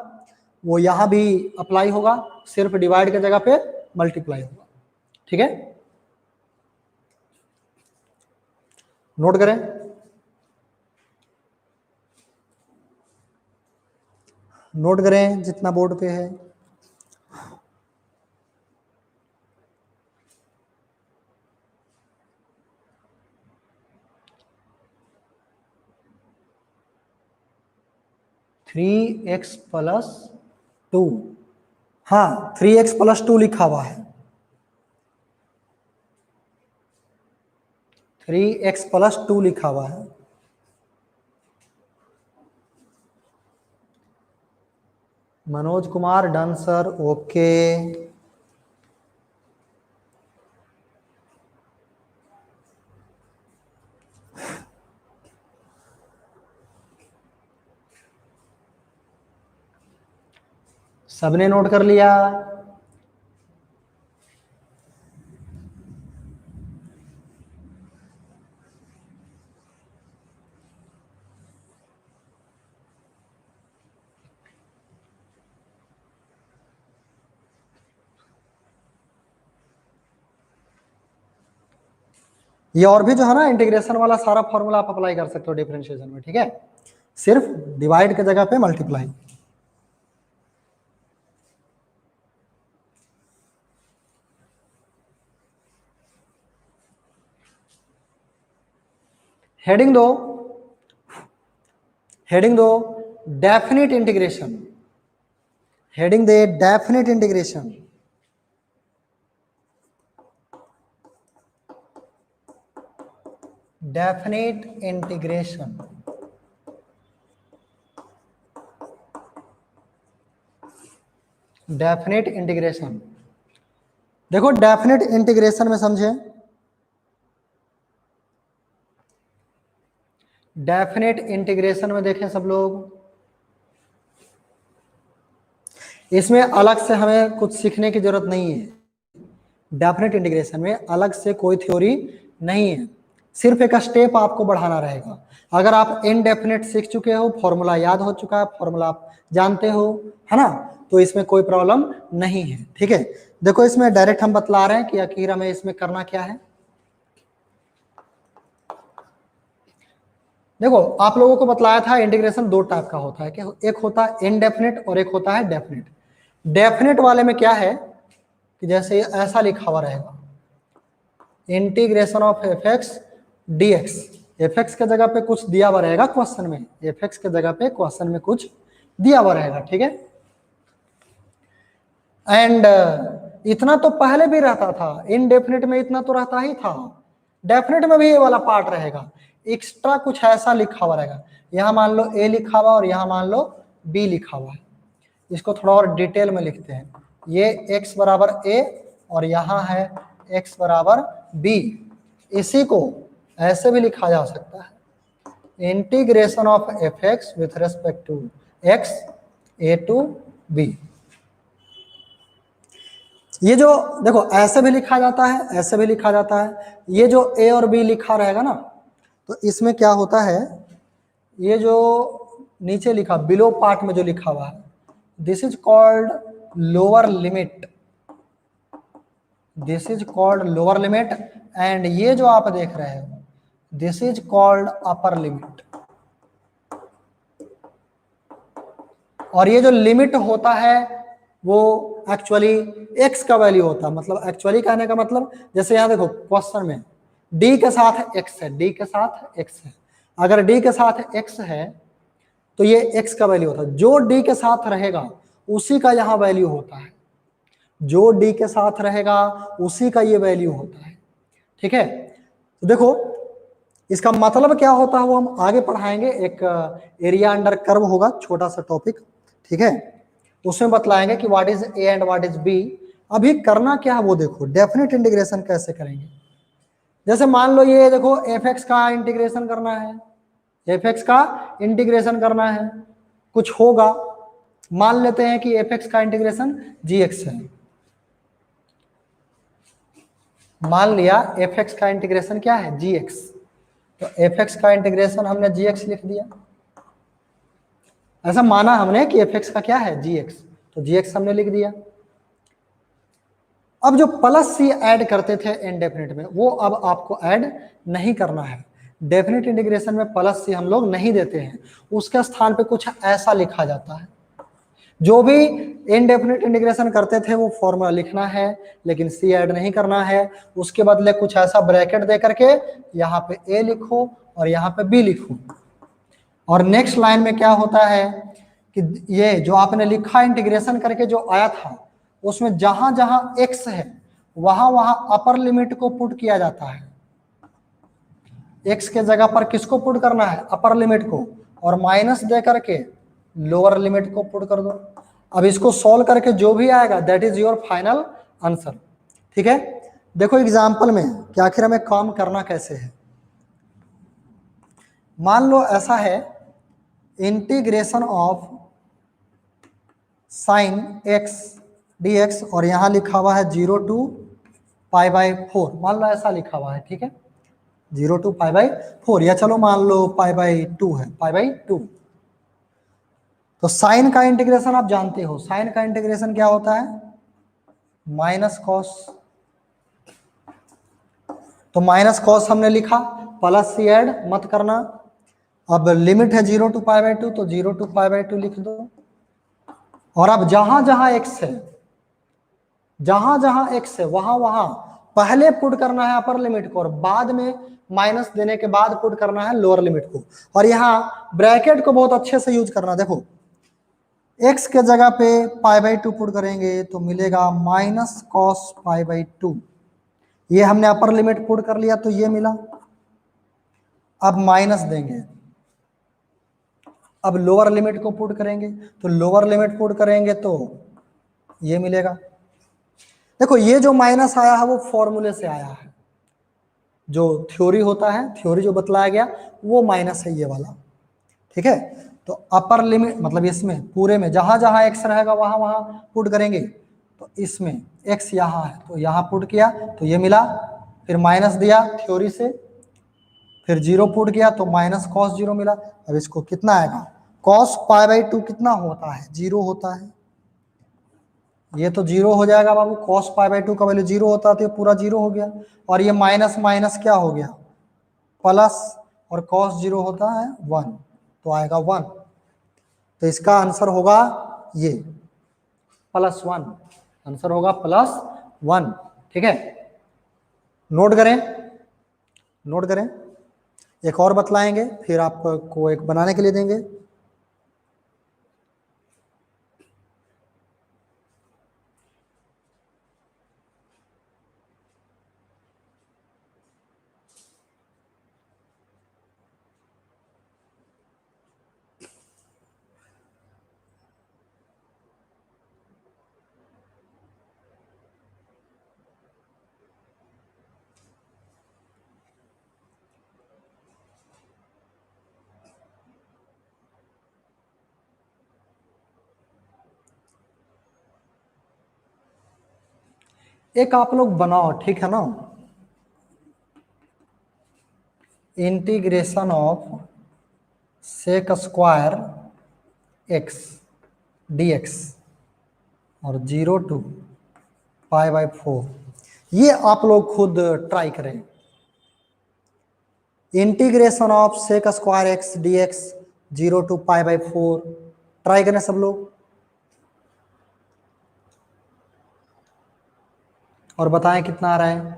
A: वो यहाँ भी अप्लाई होगा, सिर्फ डिवाइड की जगह पे मल्टीप्लाई होगा, ठीक है। नोट करें, नोट करें जितना बोर्ड पे है। थ्री एक्स प्लस 2, हाँ 3x प्लस 2 लिखा हुआ है, 3x प्लस 2 लिखा हुआ है, Manoj Kumar done sir, okay. सबने नोट कर लिया, ये और भी जो है ना इंटीग्रेशन वाला सारा फॉर्मूला आप अप्लाई कर सकते हो डिफरेंशिएशन में, ठीक है, सिर्फ डिवाइड की जगह पे मल्टीप्लाई। हेडिंग दो, हेडिंग दो डेफिनिट इंटीग्रेशन, हेडिंग दे definite integration. Definite integration, definite integration. देखो डेफिनिट इंटीग्रेशन में समझे, डेफिनिट इंटीग्रेशन में देखें सब लोग, इसमें अलग से हमें कुछ सीखने की जरूरत नहीं है। डेफिनेट इंटीग्रेशन में अलग से कोई थ्योरी नहीं है, सिर्फ एक स्टेप आपको बढ़ाना रहेगा। अगर आप इनडेफिनेट सीख चुके हो, फॉर्मूला याद हो चुका है, फॉर्मूला आप जानते हो, है ना, तो इसमें कोई प्रॉब्लम नहीं है। ठीक है, देखो इसमें डायरेक्ट हम बतला रहे हैं कि आखिर हमें इसमें करना क्या है। देखो आप लोगों को बतलाया था इंटीग्रेशन दो टाइप का होता है, कि एक होता है इनडेफिनेट और एक होता है डेफिनेट। डेफिनेट वाले में क्या है कि जैसे ऐसा लिखा हुआ रहेगा, integration of f x D x, F x के जगह पे कुछ दिया हुआ रहेगा क्वेश्चन में, एफ एक्स के जगह पे क्वेश्चन में कुछ दिया हुआ रहेगा। ठीक है, एंड इतना तो पहले भी रहता था, इनडेफिनेट में इतना तो रहता ही था, डेफिनेट में भी ये वाला पार्ट रहेगा, एक्स्ट्रा कुछ ऐसा लिखा हुआ रहेगा। यहाँ मान लो ए लिखा हुआ और यहाँ मान लो बी लिखा हुआ है, इसको थोड़ा और डिटेल में लिखते हैं। ये x बराबर a और यहाँ है x बराबर b, इसी को ऐसे भी लिखा जा सकता है, integration of f x with respect to x a to b। ये जो देखो ऐसे भी लिखा जाता है, ऐसे भी लिखा जाता है। ये जो a और b लिखा रहेगा ना, तो इसमें क्या होता है, ये जो नीचे लिखा बिलो पार्ट में जो लिखा हुआ है, this is called lower limit, this is called lower limit, and ये जो आप देख रहे हो this is called upper limit. और ये जो लिमिट होता है वो एक्चुअली x का वैल्यू होता है, मतलब एक्चुअली कहने का मतलब, जैसे यहाँ देखो क्वेश्चन में d के साथ x है, d के साथ x है, अगर d के साथ x है तो ये x का वैल्यू होता है, जो d के साथ रहेगा उसी का यहाँ वैल्यू होता है, जो d के साथ रहेगा उसी का ये वैल्यू होता है। ठीक है, तो देखो इसका मतलब क्या होता है वो हम आगे पढ़ाएंगे, एक एरिया अंडर कर्व होगा, छोटा सा टॉपिक। ठीक है, उसमें बतलाएंगे कि what is a and what is b. अभी करना क्या है वो देखो, डेफिनेट इंटीग्रेशन कैसे करेंगे। जैसे मान लो ये देखो एफ एक्स का इंटीग्रेशन करना है, एफ एक्स का इंटीग्रेशन करना है, कुछ होगा, मान लेते हैं कि एफ एक्स का इंटीग्रेशन जी एक्स है, मान लिया एफ एक्स का इंटीग्रेशन क्या है जी एक्स, तो एफ एक्स का इंटीग्रेशन हमने जी एक्स लिख दिया, ऐसा माना हमने कि एफ एक्स का क्या है जी एक्स, तो जी एक्स हमने लिख दिया। अब जो प्लस सी ऐड करते थे इनडेफिनेट में, वो अब आपको ऐड नहीं करना है। डेफिनेट इंटीग्रेशन में प्लस सी हम लोग नहीं देते हैं, उसके स्थान पे कुछ ऐसा लिखा जाता है। जो भी इनडेफिनेट इंटीग्रेशन करते थे वो फॉर्मूला लिखना है, लेकिन सी ऐड नहीं करना है, उसके बदले कुछ ऐसा ब्रैकेट दे करके यहाँ पे ए लिखो और यहाँ पे बी लिखो। और नेक्स्ट लाइन में क्या होता है कि ये जो आपने लिखा इंटीग्रेशन करके जो आया था, उसमें जहां जहां x है वहां वहां अपर लिमिट को पुट किया जाता है। x के जगह पर किसको पुट करना है, अपर लिमिट को, और माइनस दे करके लोअर लिमिट को पुट कर दो। अब इसको सॉल्व करके जो भी आएगा that is your final answer. ठीक है, देखो एग्जाम्पल में कि आखिर हमें काम करना कैसे है। मान लो ऐसा है, integration of sine x D x, और यहां लिखा हुआ है 0 टू पाई बाई 4, मान लो ऐसा लिखा हुआ है। ठीक है, 0 टू पाई बाई 4, या चलो मान लो पाई बाई 2 है, पाई बाई 2। तो साइन का इंटीग्रेशन आप जानते हो, साइन का इंटीग्रेशन क्या होता है, माइनस कॉस। तो माइनस कॉस हमने लिखा, प्लस सी ऐड मत करना। अब लिमिट है 0 टू पाई बाई 2, तो 0 टू पाई बाई 2 लिख दो। और अब जहां जहां एक्स है, जहां जहां एक्स है वहां वहां पहले पुट करना है अपर लिमिट को और बाद में माइनस देने के बाद पुट करना है लोअर लिमिट को। और यहाँ ब्रैकेट को बहुत अच्छे से यूज करना। देखो x के जगह पे π/2 पुट करेंगे तो मिलेगा माइनस कॉस π/2। ये हमने अपर लिमिट पुट कर लिया तो ये मिला। अब माइनस देंगे, अब लोअर लिमिट को पुट करेंगे तो लोअर लिमिट पुट करेंगे तो ये मिलेगा। देखो ये जो माइनस आया है वो फॉर्मूले से आया है, जो थ्योरी होता है, थ्योरी जो बतलाया गया वो माइनस है ये वाला। ठीक है, तो अपर लिमिट मतलब इसमें पूरे में जहां जहां एक्स रहेगा वहां वहां पुट करेंगे। तो इसमें एक्स यहाँ है तो यहाँ पुट किया तो ये मिला, फिर माइनस दिया थ्योरी से, फिर जीरो पुट किया तो माइनस कॉस जीरो मिला। अब इसको कितना आएगा, कॉस π/2 कितना होता है, जीरो होता है। ये तो जीरो हो जाएगा बाबू, कॉस π/2 का वैल्यू जीरो होता है तो ये पूरा जीरो हो गया। और ये माइनस माइनस क्या हो गया, प्लस, और कॉस जीरो होता है 1 तो आएगा 1। तो इसका आंसर होगा ये +1, आंसर होगा +1। ठीक है, नोट करें, नोट करें। एक और बतलाएंगे फिर आपको एक बनाने के लिए देंगे। एक आप लोग बनाओ, ठीक है ना, integration of sec square x dx और 0 to π/4, ये आप लोग खुद ट्राई करें। Integration of sec square x dx 0 to π/4 try करें सब लोग और बताएं कितना आ रहा है।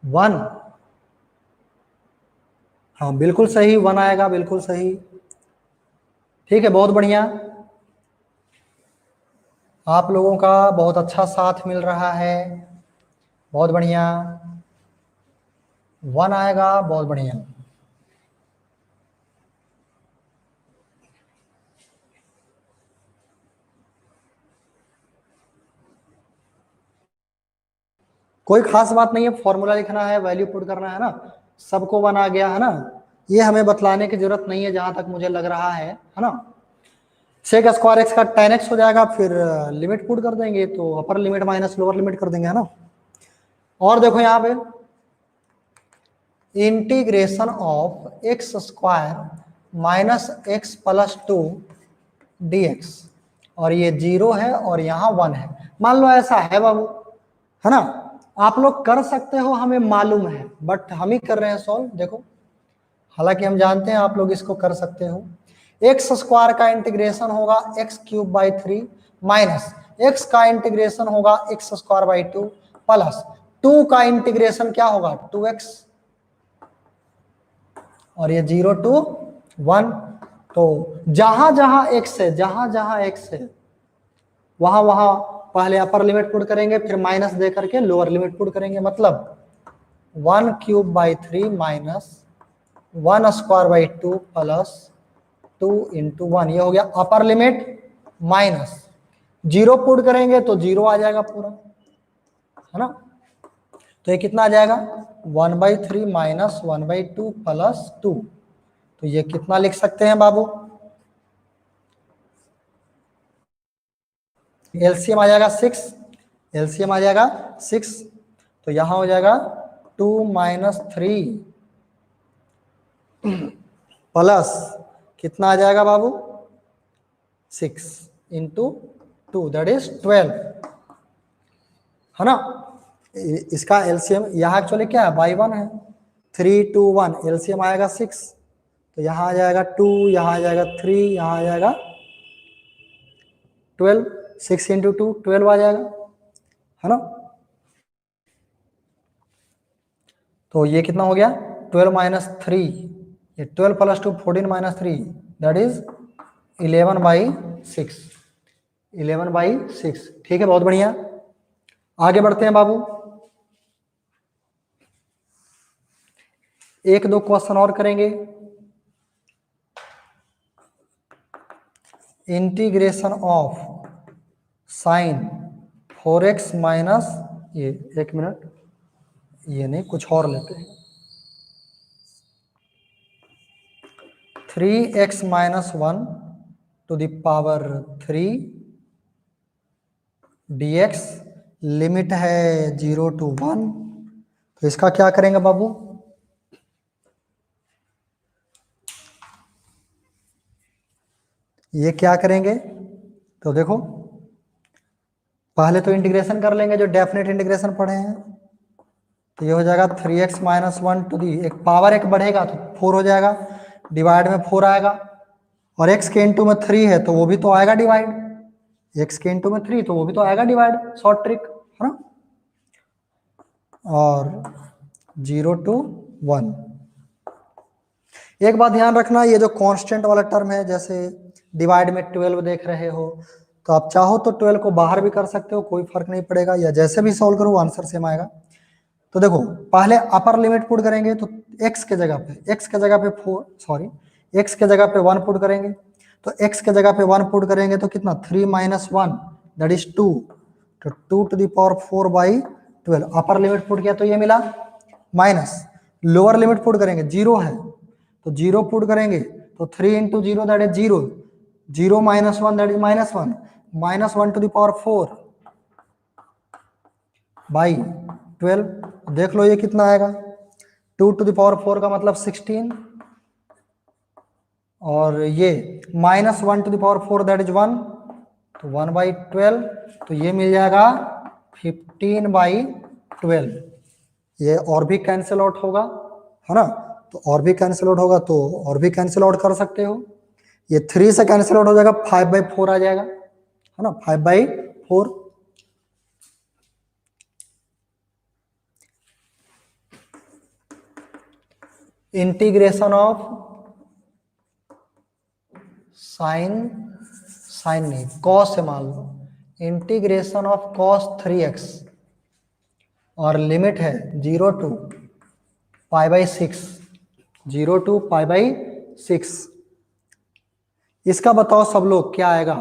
A: वन, हाँ बिल्कुल सही, 1 आएगा, बिल्कुल सही। ठीक है, बहुत बढ़िया, आप लोगों का बहुत अच्छा साथ मिल रहा है, बहुत बढ़िया। 1 आएगा, बहुत बढ़िया। कोई खास बात नहीं है, फॉर्मूला लिखना है, वैल्यू पुट करना है ना, सबको 1 आ गया है ना, ये हमें बतलाने की जरूरत नहीं है जहां तक मुझे लग रहा है ना। सेक स्क्वायर एक्स का tan x हो जाएगा, फिर लिमिट पुट कर देंगे तो upper limit minus lower limit कर देंगे, है ना। और देखो यहाँ पे integration of x square minus x plus 2 dx, और ये 0 है और यहाँ 1 है। मान लो ऐसा है बाबू, है ना, आप लोग कर सकते हो, हमें मालूम है, बट हम ही कर रहे हैं सॉल्व। देखो हालांकि हम जानते हैं आप लोग इसको कर सकते हो। एक्स स्क्वायर का इंटीग्रेशन होगा x³/3 माइनस एक्स का इंटीग्रेशन होगा x²/2 प्लस 2 का इंटीग्रेशन क्या होगा 2x, और ये 0 to 1। तो जहां जहां x है, जहां जहां x है वहां वहां पहले अपर लिमिट पुट करेंगे, फिर माइनस दे करके लोअर लिमिट पुट करेंगे। मतलब 1³/3 माइनस 1²/2 प्लस 2 × 1, ये हो गया अपर लिमिट। माइनस 0 पुट करेंगे तो 0 आ जाएगा पूरा, है ना। तो ये कितना आ जाएगा 1/3 माइनस 1/2 प्लस 2। तो ये कितना लिख सकते हैं बाबू, एलसीएम आ जाएगा 6, एलसीएम आ जाएगा 6, तो यहां हो जाएगा 2 - 3 प्लस कितना आ जाएगा बाबू 6 इंटू 2 दैट इज 12, है ना। इसका एलसीएम यहाँ एक्चुअली क्या है बाई 1 है, 3 2 1 एलसीएम आएगा 6, तो यहाँ आ जाएगा 2, यहाँ आ जाएगा 3, यहाँ आ जाएगा 12, 6 इंटू 2 12 आ जाएगा, है ना। तो ये कितना हो गया 12 - 3, ये 12 + 2 14 - 3 दैट इज 11/6, 11/6। ठीक है, बहुत बढ़िया। आगे बढ़ते हैं बाबू, एक दो क्वेश्चन और करेंगे। Integration of sign 4x minus, ये एक मिनट, ये नहीं कुछ और लेते हैं, 3x - 1 to the power 3 dx, limit है 0 to 1, तो इसका क्या करेंगे बाबू, ये क्या करेंगे, तो देखो पहले तो इंटीग्रेशन कर लेंगे जो डेफिनेट इंटीग्रेशन पढ़े हैं, तो ये हो जाएगा 3x - 1 टू दी, एक पावर एक बढ़ेगा तो 4 हो जाएगा, डिवाइड में 4 आएगा, और x के इंटू में 3 है तो वो भी तो आएगा डिवाइड, x के इंटू में 3 तो वो भी तो आएगा डिवाइड, शॉर्ट ट्रिक, है ना। और 0 to 1, एक बात ध्यान रखना, ये जो कांस्टेंट वाला टर्म है, जैसे डिवाइड में 12 देख रहे हो, तो आप चाहो तो 12 को बाहर भी कर सकते हो, कोई फर्क नहीं पड़ेगा, या जैसे भी सॉल्व करो आंसर सेम आएगा। तो देखो पहले अपर लिमिट पुट करेंगे, तो x के जगह पे 1 पुट करेंगे, तो x के जगह पे 1 पुट करेंगे तो कितना 3 - 1 दैट इज 2, तो 2 to the power 4/12 upper limit put किया तो ये मिला, माइनस लोअर लिमिट पुट करेंगे 0 है तो 0 पुट करेंगे तो 3 into 0 that is 0, 0 - 1 that is -1, -1 to the power 4/12, देख लो ये कितना आएगा, 2 टू द पावर 4 का मतलब 16, और ये -1 to the power 4 that is 1, तो 1/12, तो ये मिल जाएगा 15/12, ये और भी कैंसिल आउट होगा, है ना, तो और भी कैंसिल आउट होगा, तो और भी कैंसिल आउट कर सकते हो, ये 3 से कैंसिल आउट हो जाएगा, 5/4 आ जाएगा, है ना, 5/4। इंटीग्रेशन ऑफ साइन नहीं कॉस से मान लो, इंटीग्रेशन ऑफ कॉस 3x और लिमिट है 0 to π/6, 0 to π/6, इसका बताओ सब लोग क्या आएगा,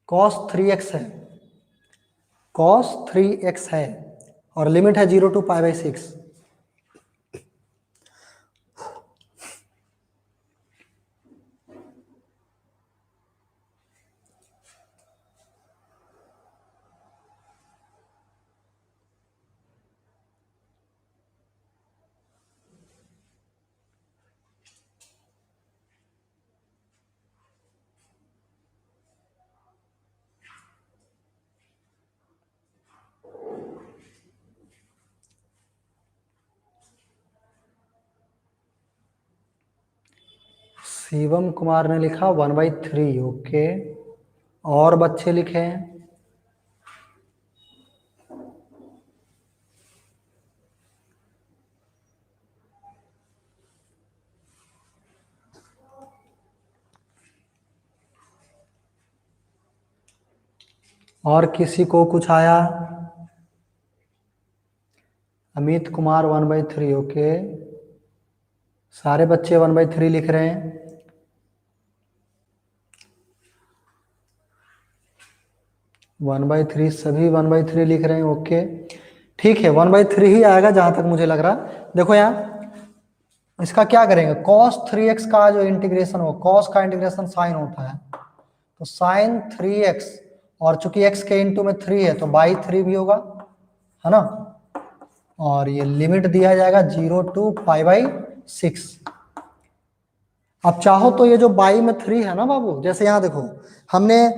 A: cos 3x है, cos 3x है और लिमिट है 0 to π/6, शिवम कुमार ने लिखा 1/3, ओके, और बच्चे लिखे हैं और किसी को कुछ आया, अमित कुमार 1/3, ओके, सारे बच्चे 1/3 लिख रहे हैं, वन बाई थ्री, सभी 1/3 लिख रहे हैं, ओके, ठीक है, 1/3 ही आएगा जहां तक मुझे लग रहा। देखो यहाँ इसका क्या करेंगे, cos 3x का जो इंटीग्रेशन हो, cos का इंटीग्रेशन साइन होता है, तो साइन 3x, और चूंकि x के इंटू में 3 है तो बाई 3 भी होगा, है ना। और ये लिमिट दिया जाएगा 0 टू π/6। अब चाहो तो ये जो बाई में 3 है ना बाबू, जैसे यहाँ देखो हमने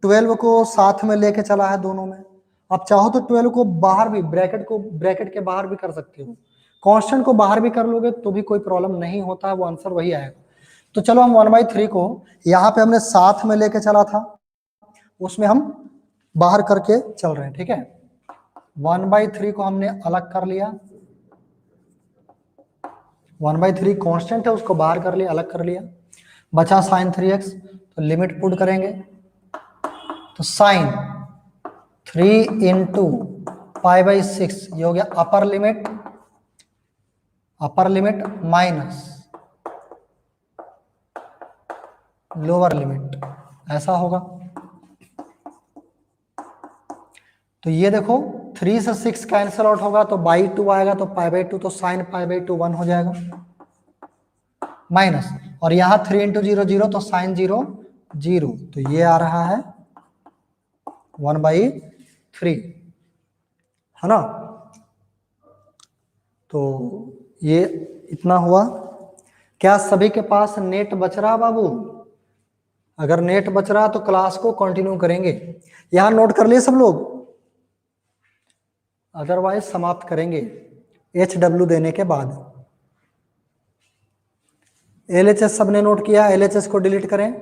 A: 12 को साथ में लेके चला है दोनों में, अब चाहो तो 12 को बाहर भी, ब्रैकेट के बाहर भी कर सकते हो, कांस्टेंट को बाहर भी कर लोगे तो भी कोई प्रॉब्लम नहीं होता है, वो आंसर वही आएगा। तो चलो हम 1/3 को यहाँ पे हमने साथ में लेके चला था, उसमें हम बाहर करके चल रहे हैं, ठीक है। 1/3 को हमने अलग कर लिया, 1/3 कांस्टेंट है, उसको बाहर कर लिया, अलग कर लिया, बचा साइन 3x, तो लिमिट पुट करेंगे, तो साइन 3 इंटू π/6 ये हो गया upper limit minus lower limit, ऐसा होगा। तो ये देखो 3 से 6 कैंसिल आउट होगा तो /2 आएगा, तो π/2, तो साइन π/2 1 हो जाएगा, माइनस, और यहाँ 3 इंटू 0 0, तो साइन 0 0, तो ये आ रहा है 1/3, है ना। तो ये इतना हुआ। क्या सभी के पास नेट बच रहा बाबू? अगर नेट बच रहा तो क्लास को कंटिन्यू करेंगे, यहां नोट कर लिए सब लोग, अदरवाइज समाप्त करेंगे HW देने के बाद। LHS सबने नोट किया, LHS को डिलीट करें।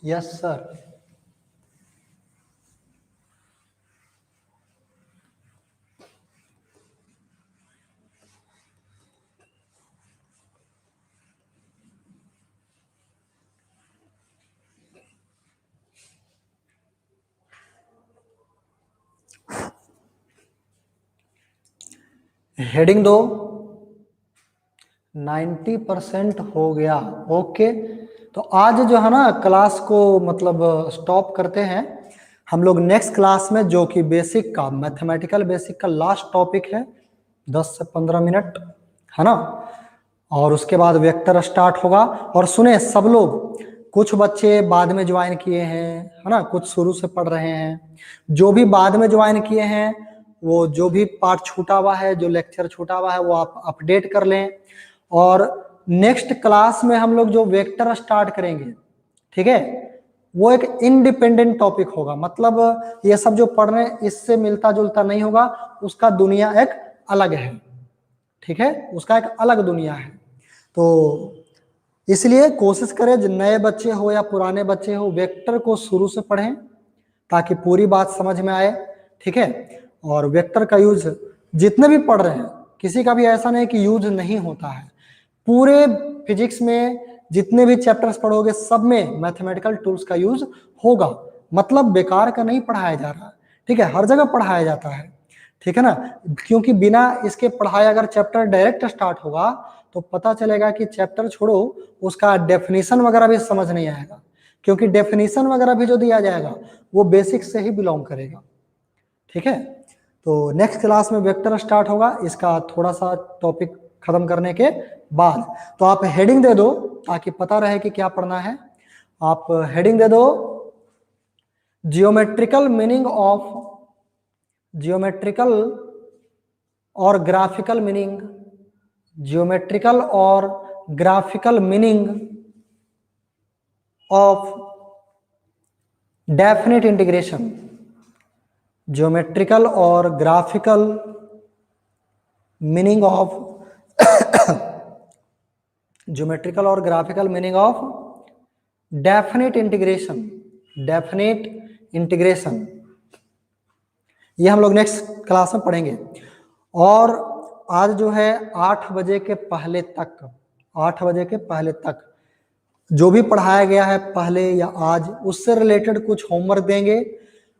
A: Yes sir. हेडिंग दो, 90% हो गया, ओके। तो आज जो है ना क्लास को मतलब स्टॉप करते हैं, हम लोग नेक्स्ट क्लास में जो कि बेसिक का, मैथमेटिकल बेसिक का लास्ट टॉपिक है, 10 से 15 मिनट, है ना, और उसके बाद वेक्टर स्टार्ट होगा। और सुने सब लोग, कुछ बच्चे बाद में ज्वाइन किए हैं, है ना, कुछ शुरू से पढ़ रहे हैं, जो भी बाद में ज्वाइन किए हैं वो जो भी पार्ट छूटा हुआ है, जो लेक्चर छूटा हुआ है वो आप अपडेट कर लें। और नेक्स्ट क्लास में हम लोग जो वेक्टर स्टार्ट करेंगे, ठीक है, वो एक इंडिपेंडेंट टॉपिक होगा, मतलब ये सब जो पढ़ रहे हैं इससे मिलता जुलता नहीं होगा, उसका दुनिया एक अलग है, ठीक है, उसका एक अलग दुनिया है। तो इसलिए कोशिश करें, जो नए बच्चे हो या पुराने बच्चे हो, वेक्टर को शुरू से पढ़ें ताकि पूरी बात समझ में आए, ठीक है। और वेक्टर का यूज जितने भी पढ़ रहे हैं, किसी का भी ऐसा नहीं कि यूज नहीं होता है, पूरे फिजिक्स में जितने भी चैप्टर्स पढ़ोगे सब में मैथमेटिकल टूल्स का यूज होगा, मतलब बेकार का नहीं पढ़ाया जा रहा, ठीक है, हर जगह पढ़ाया जाता है, ठीक है ना। क्योंकि बिना इसके पढ़ाए अगर चैप्टर डायरेक्ट स्टार्ट होगा तो पता चलेगा कि चैप्टर छोड़ो, उसका डेफिनेशन वगैरह भी समझ नहीं आएगा, क्योंकि डेफिनेशन वगैरह भी जो दिया जाएगा वो बेसिक से ही बिलोंग करेगा, ठीक है। तो नेक्स्ट क्लास में वेक्टर स्टार्ट होगा, इसका थोड़ा सा टॉपिक खत्म करने के बाद। तो आप हेडिंग दे दो ताकि पता रहे कि क्या पढ़ना है। आप हेडिंग दे दो, जियोमेट्रिकल मीनिंग और ग्राफिकल मीनिंग, जियोमेट्रिकल और graphical meaning of definite integration, geometrical और ग्राफिकल मीनिंग ऑफ ज्योमेट्रिकल और graphical meaning of definite integration, ये हम लोग नेक्स्ट क्लास में पढ़ेंगे। और आज जो है 8 बजे के पहले तक जो भी पढ़ाया गया है पहले या आज, उससे रिलेटेड कुछ होमवर्क देंगे,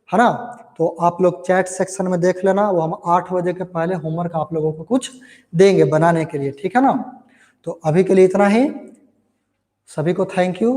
A: है ना। तो आप लोग चैट सेक्शन में देख लेना, वो हम 8 बजे के पहले होमवर्क आप लोगों को कुछ देंगे बनाने के लिए, ठीक है ना। तो अभी के लिए इतना ही, सभी को थैंक यू।